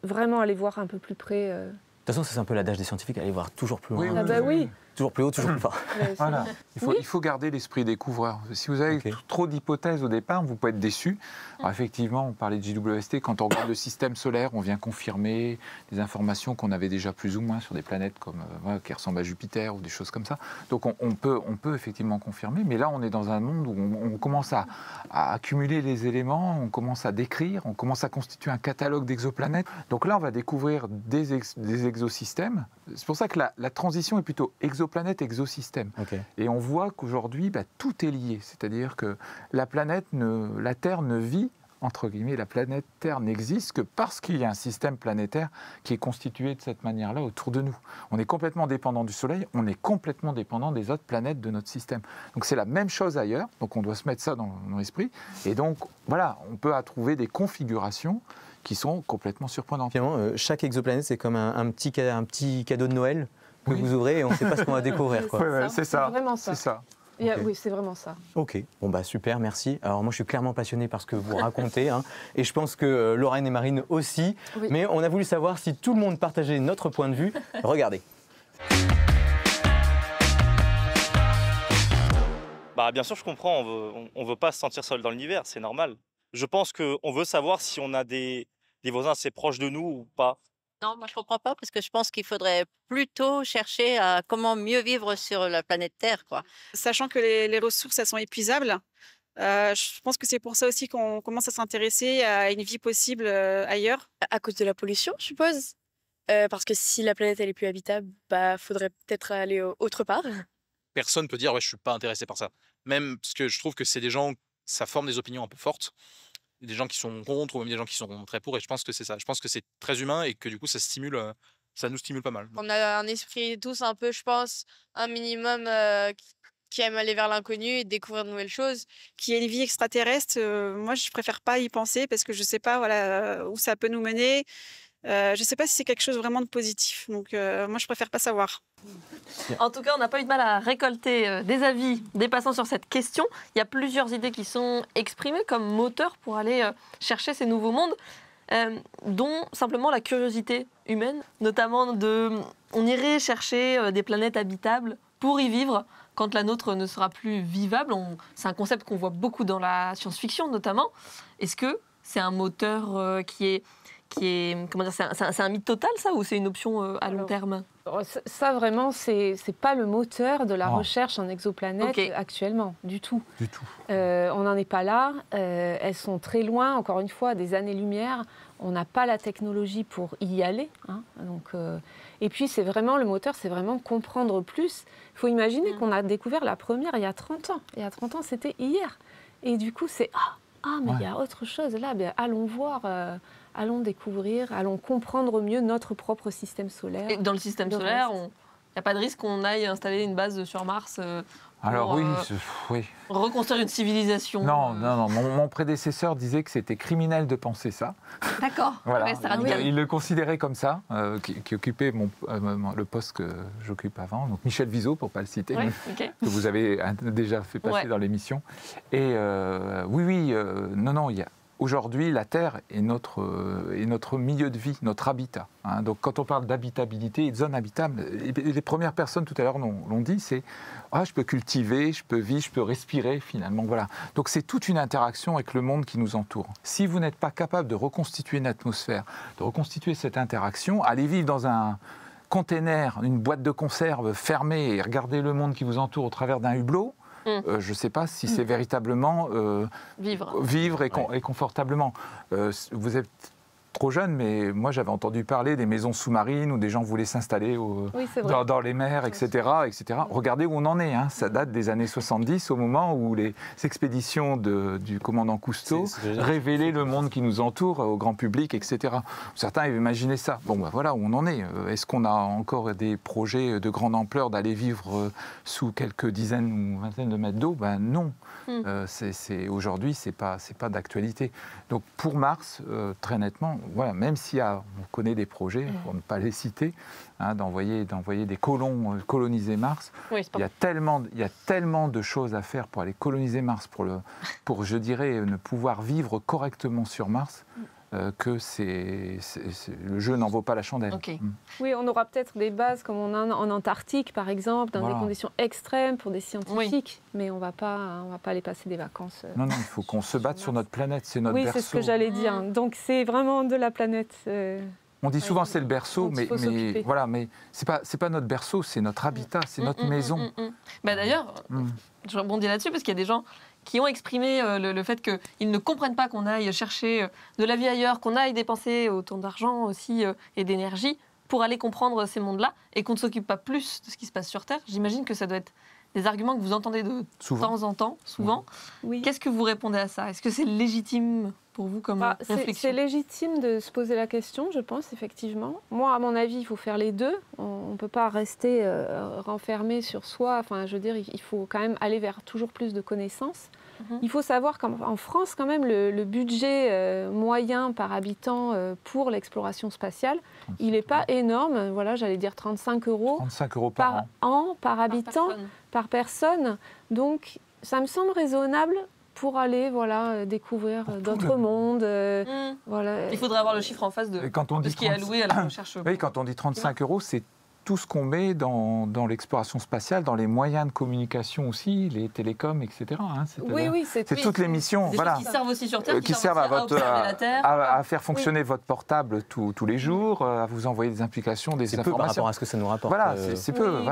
vraiment aller voir un peu plus près. De toute façon, c'est un peu l'adage des scientifiques, aller voir toujours plus loin. Oui, Ah bah oui. Toujours plus haut, toujours plus fort. Voilà. Oui. Il faut garder l'esprit découvreur. Si vous avez trop d'hypothèses au départ, vous pouvez être déçu. Alors effectivement, on parlait de JWST. Quand on regarde le système solaire, on vient confirmer des informations qu'on avait déjà plus ou moins sur des planètes comme, qui ressemblent à Jupiter ou des choses comme ça. Donc on peut effectivement confirmer. Mais là, on est dans un monde où on commence à accumuler les éléments, on commence à décrire, on commence à constituer un catalogue d'exoplanètes. Donc là, on va découvrir des exosystèmes. C'est pour ça que la transition est plutôt exoplanète-exosystème. Et on voit qu'aujourd'hui, tout est lié. C'est-à-dire que la Terre ne vit, entre guillemets, la planète Terre n'existe que parce qu'il y a un système planétaire qui est constitué de cette manière-là autour de nous. On est complètement dépendant du Soleil, on est complètement dépendant des autres planètes de notre système. Donc c'est la même chose ailleurs, donc on doit se mettre ça dans l'esprit. Et donc, voilà, on peut trouver des configurations qui sont complètement surprenantes. Finalement, chaque exoplanète, c'est comme un petit cadeau de Noël que vous ouvrez et on ne sait pas ce qu'on va découvrir. Quoi. C'est ça. C'est vraiment ça. C'est ça. Oui, c'est vraiment ça. Ok, bon bah super, merci. Alors moi je suis clairement passionné par ce que vous racontez et je pense que Lorraine et Marine aussi, mais on a voulu savoir si tout le monde partageait notre point de vue. Regardez. Bien sûr, je comprends, on veut pas se sentir seul dans l'univers, c'est normal. Je pense qu'on veut savoir si on a des voisins assez proches de nous ou pas. Non, moi je comprends pas parce que je pense qu'il faudrait plutôt chercher à comment mieux vivre sur la planète Terre, quoi. Sachant que les ressources, elles sont épuisables, je pense que c'est pour ça aussi qu'on commence à s'intéresser à une vie possible ailleurs. À cause de la pollution, je suppose. Parce que si la planète elle est plus habitable, faudrait peut-être aller autre part. Personne peut dire ouais, je suis pas intéressé par ça. Même parce que je trouve que c'est des gens, ça forme des opinions un peu fortes. Des gens qui sont contre ou même des gens qui sont très pour, et je pense que c'est ça. Je pense que c'est très humain et que du coup ça nous stimule pas mal. On a un esprit tous un peu, je pense, un minimum qui aime aller vers l'inconnu et découvrir de nouvelles choses. Qu'il y ait une vie extraterrestre, moi je préfère pas y penser parce que je sais pas où ça peut nous mener. Je sais pas si c'est quelque chose vraiment de positif, donc moi je préfère pas savoir. En tout cas, on n'a pas eu de mal à récolter des avis des passants sur cette question. Il y a plusieurs idées qui sont exprimées comme moteur pour aller chercher ces nouveaux mondes, dont simplement la curiosité humaine, notamment on irait chercher des planètes habitables pour y vivre quand la nôtre ne sera plus vivable. C'est un concept qu'on voit beaucoup dans la science-fiction notamment. Est-ce que c'est un moteur qui est comment dire, c'est un mythe total ça, ou c'est une option à long terme? Ça vraiment, c'est pas le moteur de la recherche en exoplanète actuellement, du tout. On n'en est pas là. Elles sont très loin, encore une fois, des années-lumière. On n'a pas la technologie pour y aller. Donc, et puis, c'est vraiment le moteur, c'est vraiment comprendre plus. Il faut imaginer qu'on a découvert la première il y a 30 ans. Il y a 30 ans, c'était hier. Et du coup, c'est mais il y a autre chose là. Allons voir. Allons découvrir, allons comprendre mieux notre propre système solaire. Et dans le système solaire, il n'y a pas de risque qu'on aille installer une base sur Mars Alors oui. Reconstruire une civilisation. Non. Mon prédécesseur disait que c'était criminel de penser ça. D'accord. Voilà. Ouais, c'est radical. Il le considérait comme ça, qui occupait le poste que j'occupe avant, donc Michel Viseau, pour ne pas le citer, que vous avez déjà fait passer dans l'émission. Et non, il y a... Aujourd'hui, la Terre est notre milieu de vie, notre habitat. Donc, quand on parle d'habitabilité et de zone habitable, les premières personnes tout à l'heure l'ont dit, c'est je peux cultiver, je peux vivre, je peux respirer finalement. Voilà. Donc, c'est toute une interaction avec le monde qui nous entoure. Si vous n'êtes pas capable de reconstituer une atmosphère, de reconstituer cette interaction, allez vivre dans un container, une boîte de conserve fermée et regarder le monde qui vous entoure au travers d'un hublot, je ne sais pas si c'est véritablement vivre et confortablement. Vous êtes trop jeune, mais moi j'avais entendu parler des maisons sous-marines où des gens voulaient s'installer dans les mers, etc. Regardez où on en est, hein. Ça date des années 70, au moment où les expéditions du commandant Cousteau révélaient le monde qui nous entoure au grand public, etc. Certains imaginaient ça. Bon, ben voilà où on en est. Est-ce qu'on a encore des projets de grande ampleur d'aller vivre sous quelques dizaines ou vingtaines de mètres d'eau? Ben non. Aujourd'hui, c'est pas d'actualité. Donc pour Mars, très nettement, voilà, même si on connaît des projets, pour ne pas les citer, hein, d'envoyer des colons coloniser Mars, il y a tellement de choses à faire pour aller coloniser Mars, pour je dirais, ne pouvoir vivre correctement sur Mars, que le jeu n'en vaut pas la chandelle. Oui, on aura peut-être des bases comme on a en Antarctique, par exemple, dans des conditions extrêmes pour des scientifiques, mais on va pas aller passer des vacances. Non, il faut qu'on se batte sur notre planète, c'est notre berceau. Oui, c'est ce que j'allais dire. Donc c'est vraiment de la planète. On dit souvent c'est le berceau, mais voilà, mais c'est pas notre berceau, c'est notre habitat, c'est notre maison. Bah, d'ailleurs, je rebondis là-dessus parce qu'il y a des gens qui ont exprimé le fait qu'ils ne comprennent pas qu'on aille chercher de la vie ailleurs, qu'on aille dépenser autant d'argent aussi et d'énergie pour aller comprendre ces mondes-là et qu'on ne s'occupe pas plus de ce qui se passe sur Terre. J'imagine que ça doit être des arguments que vous entendez de temps en temps, souvent. Oui. Qu'est-ce que vous répondez à ça? Est-ce que c'est légitime pour vous comme réflexion? C'est légitime de se poser la question, je pense, effectivement. Moi, à mon avis, il faut faire les deux. On ne peut pas rester renfermé sur soi. Enfin, je veux dire, il faut quand même aller vers toujours plus de connaissances. Il faut savoir qu'en France, quand même, le budget moyen par habitant pour l'exploration spatiale, il n'est pas énorme. Voilà, j'allais dire 35 euros. 35 euros par an, par habitant, par personne. Donc, ça me semble raisonnable pour aller découvrir d'autres mondes. Voilà. Il faudrait avoir le chiffre en face de ce qui est alloué à la recherche. Oui, quand on dit 35 euros, c'est tout ce qu'on met dans l'exploration spatiale, dans les moyens de communication aussi, les télécoms, etc. Hein, c'est toutes les missions qui servent aussi sur Terre, qui servent à faire fonctionner votre portable tous les jours, à vous envoyer des implications, des informations. C'est peu par rapport à ce que ça nous rapporte. Voilà, c'est peu.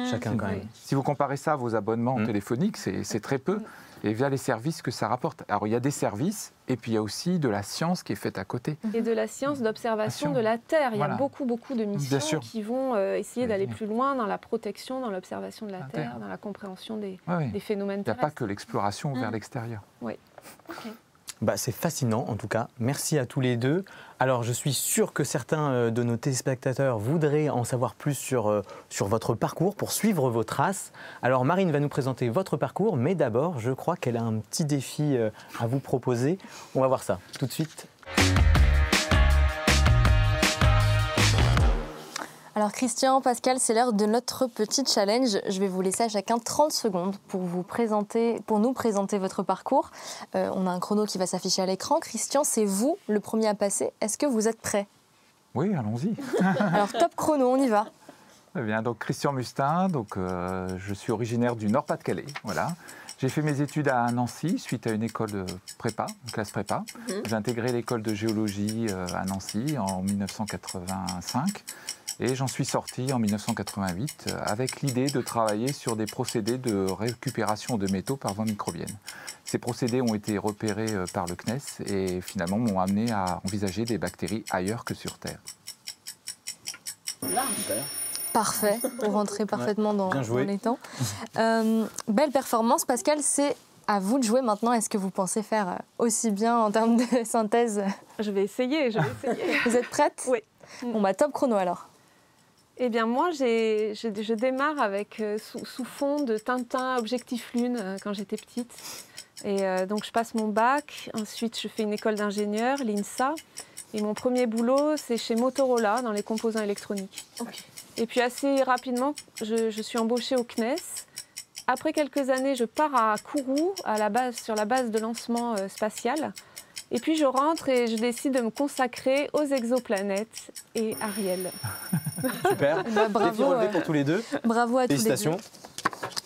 Chacun quand même. Si vous comparez ça à vos abonnements téléphoniques, c'est très peu. Et via les services que ça rapporte. Alors, il y a des services, et puis il y a aussi de la science qui est faite à côté. Et de la science d'observation de la Terre. Il y a beaucoup de missions qui vont essayer d'aller plus loin dans la protection, dans l'observation de la Terre, dans la compréhension des phénomènes terrestres. Il n'y a pas que l'exploration vers l'extérieur. Oui. C'est fascinant, en tout cas. Merci à tous les deux. Alors, je suis sûr que certains de nos téléspectateurs voudraient en savoir plus sur votre parcours, pour suivre vos traces. Alors, Marine va nous présenter votre parcours, mais d'abord, je crois qu'elle a un petit défi à vous proposer. On va voir ça tout de suite. Alors Christian, Pascal, c'est l'heure de notre petit challenge. Je vais vous laisser à chacun 30 secondes pour nous présenter votre parcours. On a un chrono qui va s'afficher à l'écran. Christian, c'est vous le premier à passer. Est-ce que vous êtes prêt? Oui, allons-y. Alors top chrono, on y va. Très bien, donc Christian Mustin, je suis originaire du Nord-Pas-de-Calais. Voilà. J'ai fait mes études à Nancy suite à une école de prépa, une classe prépa. J'ai intégré l'école de géologie à Nancy en 1985. Et j'en suis sorti en 1988 avec l'idée de travailler sur des procédés de récupération de métaux par voie microbienne. Ces procédés ont été repérés par le CNES et finalement m'ont amené à envisager des bactéries ailleurs que sur Terre. Parfait, vous rentrez parfaitement dans les temps. Belle performance, Pascal, c'est à vous de jouer maintenant. Est-ce que vous pensez faire aussi bien en termes de synthèse? Je vais essayer. Vous êtes prête? Oui. Bon, top chrono alors. Eh bien, moi, je démarre avec sous fond de Tintin Objectif Lune quand j'étais petite. Et donc, je passe mon bac. Ensuite, je fais une école d'ingénieur, l'INSA. Et mon premier boulot, c'est chez Motorola, dans les composants électroniques. Okay. Et puis, assez rapidement, je suis embauchée au CNES. Après quelques années, je pars à Kourou, sur la base de lancement spatial. Et puis je rentre et je décide de me consacrer aux exoplanètes et Ariel. Super. Défi relevé pour tous les deux. Bravo à tous les deux. Félicitations.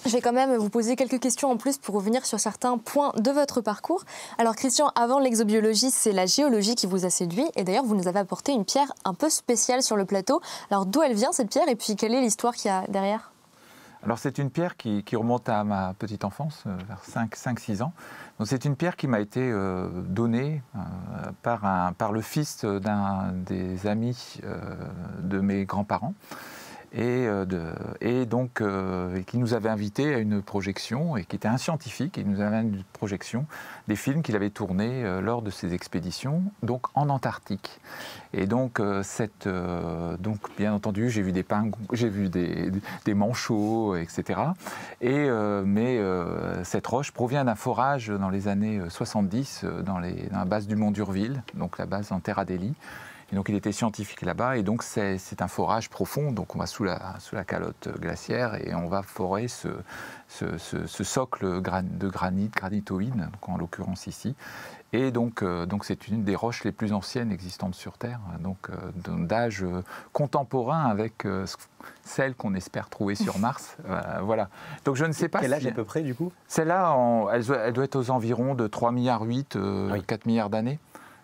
Je vais quand même vous poser quelques questions en plus pour revenir sur certains points de votre parcours. Alors Christian, avant l'exobiologie, c'est la géologie qui vous a séduit. Et d'ailleurs, vous nous avez apporté une pierre un peu spéciale sur le plateau. Alors d'où elle vient cette pierre et puis quelle est l'histoire qu'il y a derrière ? Alors c'est une pierre qui remonte à ma petite enfance, vers 5-6 ans. Donc c'est une pierre qui m'a été donnée par le fils d'un des amis de mes grands-parents. Et donc qui nous avait invités à une projection, et qui était un scientifique, et il nous avait à une projection des films qu'il avait tournés lors de ses expéditions, donc en Antarctique. Et donc, donc bien entendu, j'ai vu des pingouins, j'ai vu des manchots, etc. Mais cette roche provient d'un forage dans les années 70 dans la base du mont d'Urville, donc la base en Terre Adélie. Et donc il était scientifique là-bas, et donc c'est un forage profond, donc on va sous la calotte glaciaire et on va forer ce socle de granitoïde, donc en l'occurrence ici. Et donc c'est une des roches les plus anciennes existantes sur Terre, donc d'âge contemporain avec celle qu'on espère trouver sur Mars. Voilà. Donc je ne sais pas. Quel âge à peu près du coup? Celle-là, elle doit être aux environs de 3,8 milliards, 4 milliards d'années.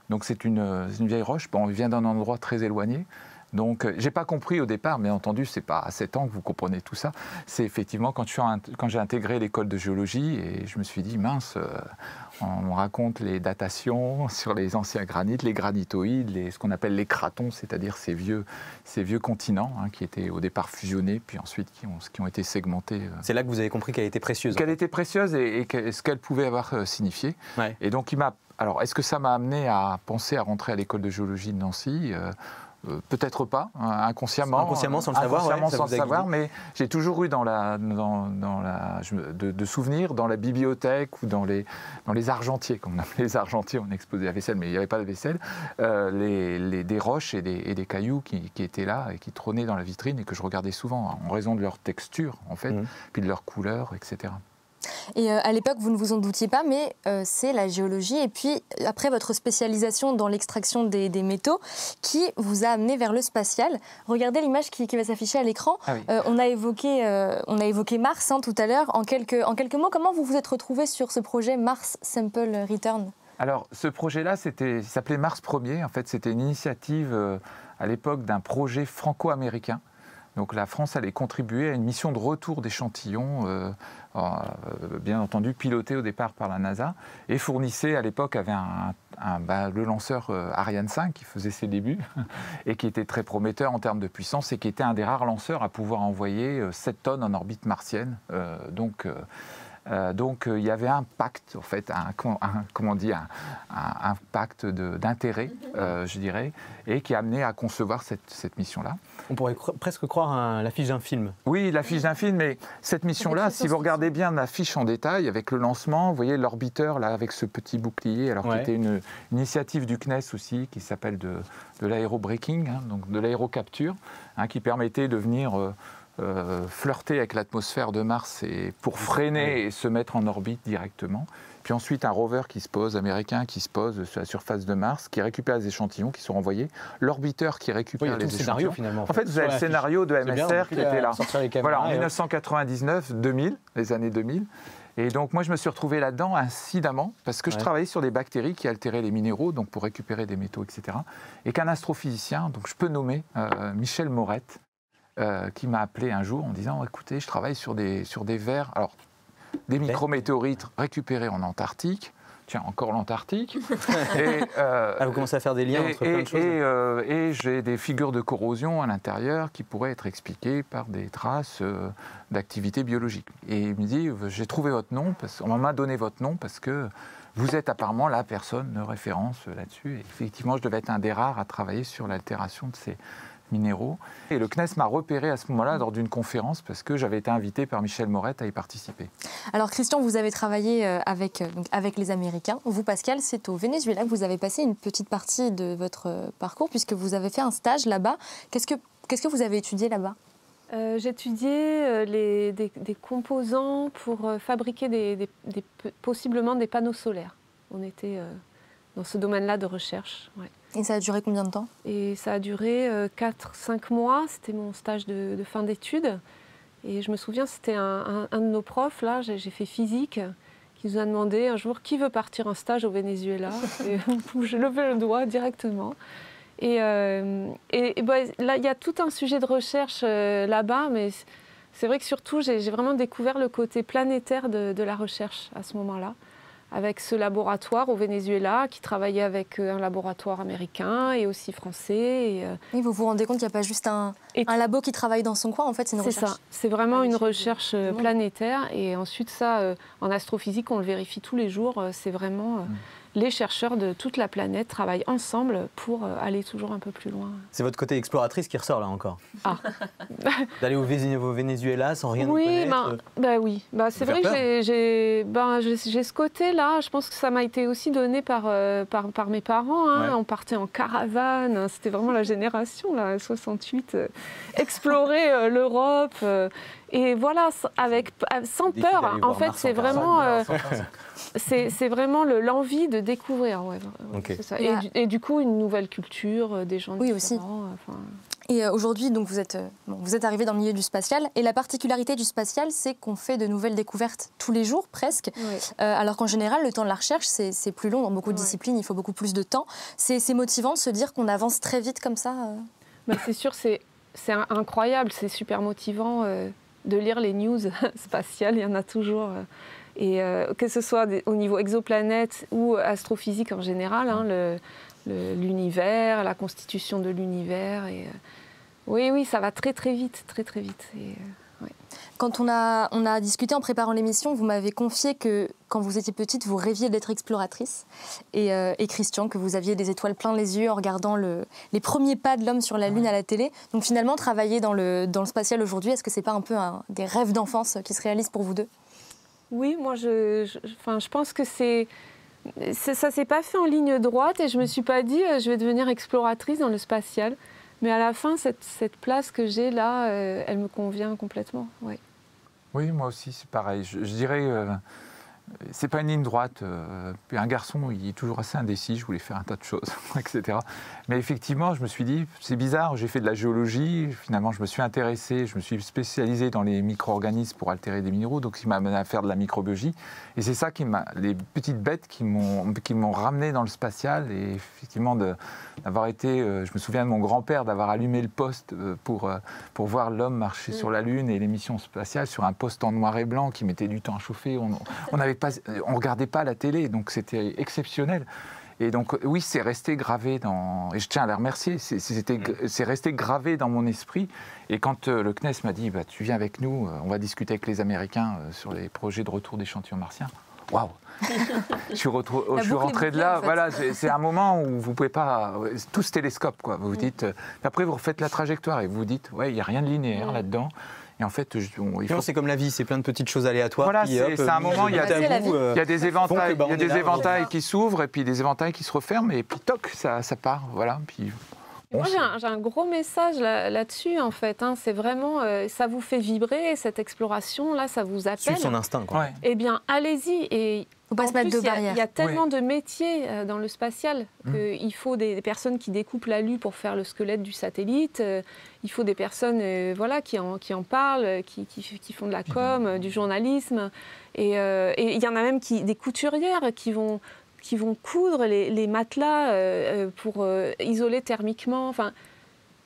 Donc c'est une vieille roche. Bon, on vient d'un endroit très éloigné. Donc j'ai pas compris au départ, mais entendu, c'est pas à 7 ans que vous comprenez tout ça. C'est effectivement quand j'ai intégré l'école de géologie, et je me suis dit, mince, on raconte les datations sur les anciens granites, les granitoïdes, ce qu'on appelle les cratons, c'est-à-dire ces vieux continents qui étaient au départ fusionnés, puis ensuite qui ont été segmentés. C'est là que vous avez compris qu'elle était précieuse. Qu'elle était précieuse et ce qu'elle pouvait avoir signifié. Ouais. Et donc alors, est-ce que ça m'a amené à penser à rentrer à l'école de géologie de Nancy? Peut-être pas, inconsciemment. Inconsciemment, sans le savoir. Inconsciemment, sans le savoir, mais j'ai toujours eu de souvenirs dans la bibliothèque ou dans les argentiers, comme on appelait les argentiers, on exposait la vaisselle, mais il n'y avait pas de vaisselle, des roches et des cailloux qui étaient là et qui trônaient dans la vitrine et que je regardais souvent en raison de leur texture, en fait, puis de leur couleur, etc. Et à l'époque, vous ne vous en doutiez pas, mais c'est la géologie. Et puis, après votre spécialisation dans l'extraction des métaux, qui vous a amené vers le spatial. Regardez l'image qui va s'afficher à l'écran. Ah oui. On a évoqué Mars tout à l'heure. En quelques mots, comment vous vous êtes retrouvé sur ce projet Mars Sample Return? Alors, ce projet-là, il s'appelait Mars Premier. En fait, c'était une initiative à l'époque d'un projet franco-américain. Donc la France allait contribuer à une mission de retour d'échantillons, bien entendu pilotée au départ par la NASA, et fournissait à l'époque le lanceur Ariane 5 qui faisait ses débuts et qui était très prometteur en termes de puissance et qui était un des rares lanceurs à pouvoir envoyer 7 tonnes en orbite martienne. Donc il y avait un pacte, en fait, un pacte d'intérêt, je dirais, et qui a amené à concevoir cette mission-là. On pourrait presque croire l'affiche d'un film. Oui, l'affiche d'un film, mais cette mission-là, si vous regardez bien l'affiche en détail, avec le lancement, vous voyez l'orbiteur, là, avec ce petit bouclier, alors qui était une initiative du CNES aussi, qui s'appelle de l'aérobraking, donc de l'aérocapture, qui permettait de venir... flirter avec l'atmosphère de Mars pour freiner et se mettre en orbite directement. Puis ensuite, un rover américain qui se pose sur la surface de Mars, qui récupère les échantillons qui sont envoyés, l'orbiteur qui récupère les échantillons. Scénario, finalement. En fait, vous avez le scénario de MSR qui était là. Voilà, en 1999, 2000, les années 2000. Et donc, moi, je me suis retrouvé là-dedans incidemment, parce que je travaillais sur des bactéries qui altéraient les minéraux, donc pour récupérer des métaux, etc. Et qu'un astrophysicien, donc je peux nommer Michel Morette, qui m'a appelé un jour en disant « Écoutez, je travaille sur des vers, alors des micrométéorites récupérés en Antarctique. » Tiens, encore l'Antarctique. Vous commencez à faire des liens entre plein de choses. Et j'ai des figures de corrosion à l'intérieur qui pourraient être expliquées par des traces d'activité biologique. Et il me dit « J'ai trouvé votre nom, on m'a donné votre nom parce que vous êtes apparemment la personne de référence là-dessus. » Et effectivement, je devais être un des rares à travailler sur l'altération de ces minéraux. Et le CNES m'a repéré à ce moment-là lors d'une conférence parce que j'avais été invité par Michel Morette à y participer. Alors Christian, vous avez travaillé avec les Américains. Vous, Pascal, c'est au Venezuela que vous avez passé une petite partie de votre parcours puisque vous avez fait un stage là-bas. Qu'est-ce que vous avez étudié là-bas ? J'étudiais des composants pour fabriquer possiblement des panneaux solaires. On était dans ce domaine-là de recherche. Ouais. Et ça a duré combien de temps ? Et ça a duré 4-5 mois. C'était mon stage de fin d'études. Et je me souviens, c'était un de nos profs, là, j'ai fait physique, qui nous a demandé un jour qui veut partir en stage au Venezuela. Et j'ai levé le doigt directement. Et là, il y a tout un sujet de recherche là-bas, mais c'est vrai que surtout, j'ai vraiment découvert le côté planétaire de la recherche à ce moment-là, avec ce laboratoire au Venezuela qui travaillait avec un laboratoire américain et aussi français. Et vous vous rendez compte qu'il n'y a pas juste un labo qui travaille dans son coin, en fait, c'est une recherche. C'est ça, c'est vraiment une recherche planétaire. Et ensuite, ça, en astrophysique, on le vérifie tous les jours. C'est vraiment les chercheurs de toute la planète travaillent ensemble pour aller toujours un peu plus loin. C'est votre côté exploratrice qui ressort là encore. Ah. D'aller au Venezuela sans rien connaître. Oui, c'est vrai que j'ai ce côté-là. Je pense que ça m'a été aussi donné par mes parents. Hein. Ouais. On partait en caravane. C'était vraiment la génération, là, 68. Explorer l'Europe. Et voilà, sans peur. En fait, c'est vraiment... c'est vraiment l'envie de découvrir. Ouais, okay. C'est ça. Et du coup, une nouvelle culture, des gens différents. Aussi. Et aujourd'hui, donc vous êtes arrivé dans le milieu du spatial. Et la particularité du spatial, c'est qu'on fait de nouvelles découvertes tous les jours, presque. Oui. Alors qu'en général, le temps de la recherche, c'est plus long. Dans beaucoup de disciplines, il faut beaucoup plus de temps. C'est motivant de se dire qu'on avance très vite comme ça. C'est sûr, c'est incroyable. C'est super motivant de lire les news spatiales. Il y en a toujours... Et que ce soit au niveau exoplanète ou astrophysique en général, hein, l'univers, la constitution de l'univers. Oui, ça va très très vite, très très vite. Ouais. Quand on a discuté en préparant l'émission, vous m'avez confié que quand vous étiez petite, vous rêviez d'être exploratrice. Et Christian, que vous aviez des étoiles plein les yeux en regardant les premiers pas de l'homme sur la Lune à la télé. Donc finalement, travailler dans le spatial aujourd'hui, est-ce que c'est pas un peu des rêves d'enfance qui se réalisent pour vous deux ? Oui, moi, je pense que ça s'est pas fait en ligne droite et je me suis pas dit je vais devenir exploratrice dans le spatial. Mais à la fin, cette place que j'ai là, elle me convient complètement. Ouais. Oui, moi aussi, c'est pareil. Je dirais, c'est pas une ligne droite. Un garçon, il est toujours assez indécis. Je voulais faire un tas de choses, etc. Mais effectivement, je me suis dit, c'est bizarre. J'ai fait de la géologie. Finalement, je me suis intéressé. Je me suis spécialisé dans les micro-organismes pour altérer des minéraux. Donc, il m'a amené à faire de la microbiologie. Et c'est ça les petites bêtes qui m'ont ramené dans le spatial. Et effectivement, d'avoir été... je me souviens de mon grand-père, d'avoir allumé le poste pour voir l'homme marcher sur la Lune et les missions spatiales sur un poste en noir et blanc qui mettait du temps à chauffer. On ne regardait pas la télé, donc c'était exceptionnel. Et donc, oui, c'est resté gravé dans... Et je tiens à les remercier, c'est resté gravé dans mon esprit. Et quand le CNES m'a dit, tu viens avec nous, on va discuter avec les Américains sur les projets de retour d'échantillons martiens. Waouh. Je suis rentré de là. En fait. Voilà, c'est un moment où vous ne pouvez pas... Tout ce télescope, quoi. Vous vous dites... Après, vous refaites la trajectoire et vous vous dites, il n'y a rien de linéaire là-dedans. Et en fait, c'est comme la vie, c'est plein de petites choses aléatoires. Voilà, c'est un moment, il y a des éventails, qui s'ouvrent et puis des éventails qui se referment et puis toc, ça part. Voilà. Puis moi, j'ai un gros message là-dessus, en fait. Hein. C'est vraiment, ça vous fait vibrer, cette exploration, là, ça vous appelle. Suivre son instinct, quoi. Ouais. Eh bien, allez-y. Et faut pas se mettre de barrières. Il y a tellement de métiers dans le spatial qu'il faut des personnes qui découpent l'alu pour faire le squelette du satellite. Il faut des personnes qui en parlent, qui font de la com, du journalisme. Et il y en a même des couturières qui vont coudre les matelas pour isoler thermiquement. Enfin,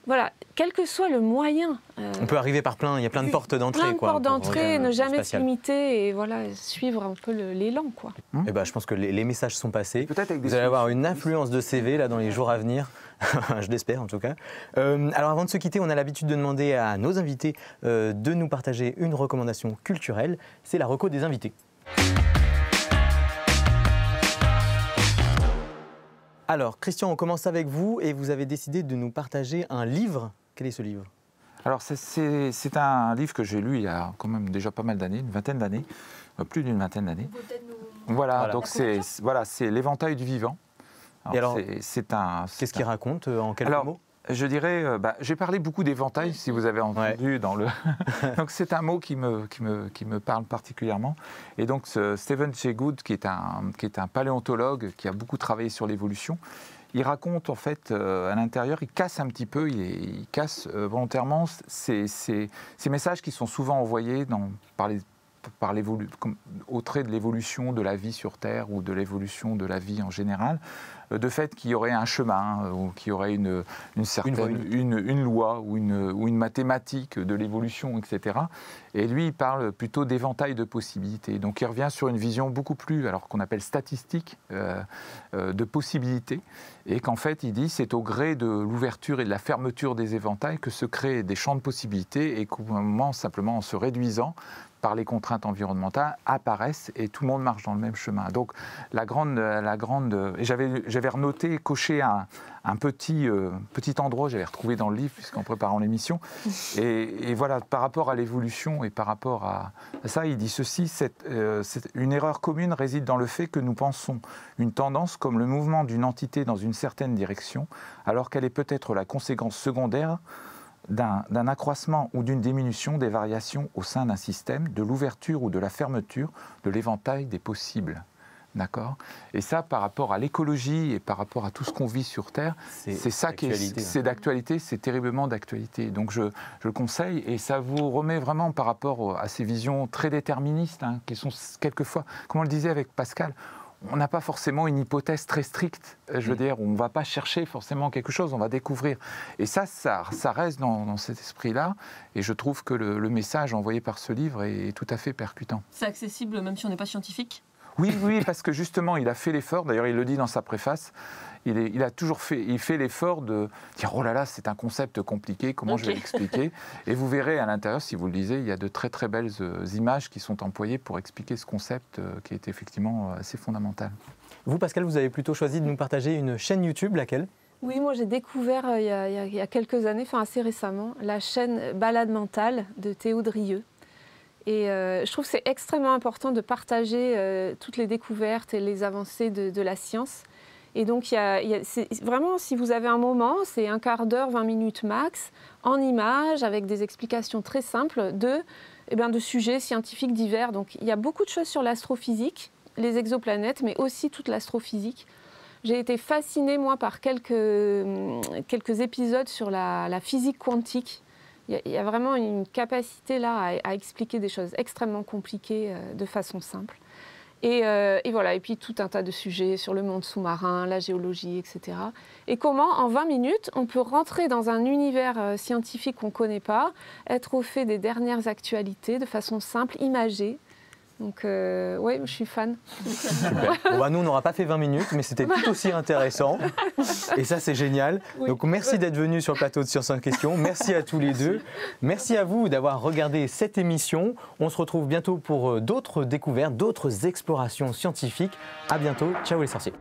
voilà, quel que soit le moyen. On peut arriver par il y a plein de portes d'entrée. Plein de portes d'entrée, ne jamais se limiter et suivre un peu l'élan, quoi. Je pense que les messages sont passés. Vous allez avoir une influence de CV là, dans les jours à venir. Je l'espère en tout cas. Alors avant de se quitter, on a l'habitude de demander à nos invités de nous partager une recommandation culturelle. C'est la reco des invités. Alors, Christian, on commence avec vous et vous avez décidé de nous partager un livre. Quel est ce livre ? Alors, c'est un livre que j'ai lu il y a quand même déjà pas mal d'années, une vingtaine d'années, plus d'une vingtaine d'années. Voilà, donc c'est L'éventail du vivant. Alors, qu'est-ce qu'il raconte en quelques mots ? Je dirais, j'ai parlé beaucoup d'éventail, si vous avez entendu dans le... Donc c'est un mot qui me parle particulièrement. Et donc Stephen Jay Gould, qui est un paléontologue qui a beaucoup travaillé sur l'évolution, il raconte en fait à l'intérieur, il casse un petit peu, il casse volontairement ces messages qui sont souvent envoyés au trait de l'évolution de la vie sur Terre ou de l'évolution de la vie en général. de fait qu'il y aurait un chemin, ou qu'il y aurait une loi ou une mathématique de l'évolution, etc. Et lui, il parle plutôt d'éventail de possibilités. Donc il revient sur une vision beaucoup plus, alors qu'on appelle statistique, de possibilités. Et qu'en fait, il dit c'est au gré de l'ouverture et de la fermeture des éventails que se créent des champs de possibilités et qu'au moment, simplement en se réduisant par les contraintes environnementales, apparaissent et tout le monde marche dans le même chemin. Donc la grande et j'avais renoté, coché un petit endroit, j'avais retrouvé dans le livre puisqu'en préparant l'émission, et voilà, par rapport à l'évolution et par rapport à ça, il dit ceci, une erreur commune réside dans le fait que nous pensons une tendance comme le mouvement d'une entité dans une certaine direction, alors qu'elle est peut-être la conséquence secondaire d'un accroissement ou d'une diminution des variations au sein d'un système, de l'ouverture ou de la fermeture de l'éventail des possibles. D'accord ? Et ça, par rapport à l'écologie et par rapport à tout ce qu'on vit sur Terre, c'est ça qui est d'actualité, c'est terriblement d'actualité. Donc je le conseille, et ça vous remet vraiment par rapport à ces visions très déterministes, qui sont quelquefois, comme on le disait avec Pascal, on n'a pas forcément une hypothèse très stricte, je veux dire, on ne va pas chercher forcément quelque chose, on va découvrir. Et ça reste dans cet esprit-là, et je trouve que le message envoyé par ce livre est tout à fait percutant. C'est accessible même si on n'est pas scientifique ? Oui, parce que justement, il a fait l'effort, d'ailleurs il le dit dans sa préface, il fait l'effort de dire « Oh là là, c'est un concept compliqué, comment je vais l'expliquer ?» Et vous verrez à l'intérieur, si vous le lisez, il y a de très très belles images qui sont employées pour expliquer ce concept qui est effectivement assez fondamental. Vous, Pascal, vous avez plutôt choisi de nous partager une chaîne YouTube, laquelle ? Oui, moi j'ai découvert il y a quelques années, enfin assez récemment, la chaîne Balade mentale de Théo Drieux. Et je trouve que c'est extrêmement important de partager toutes les découvertes et les avancées de la science. Et donc, vraiment, si vous avez un moment, c'est un quart d'heure, 20 minutes max, en images, avec des explications très simples de sujets scientifiques divers. Donc, il y a beaucoup de choses sur l'astrophysique, les exoplanètes, mais aussi toute l'astrophysique. J'ai été fascinée, moi, par quelques épisodes sur la physique quantique. Il y a vraiment une capacité là à expliquer des choses extrêmement compliquées de façon simple. Et voilà, et puis tout un tas de sujets sur le monde sous-marin, la géologie, etc. Et comment, en 20 minutes, on peut rentrer dans un univers scientifique qu'on ne connaît pas, être au fait des dernières actualités de façon simple, imagée. Donc, oui, je suis fan. Super. Bon, nous, on n'aura pas fait 20 minutes, mais c'était tout aussi intéressant. Et ça, c'est génial. Oui. Donc, merci d'être venus sur le plateau de Science en Question. Merci à tous les deux. Merci à vous d'avoir regardé cette émission. On se retrouve bientôt pour d'autres découvertes, d'autres explorations scientifiques. À bientôt. Ciao les sorciers.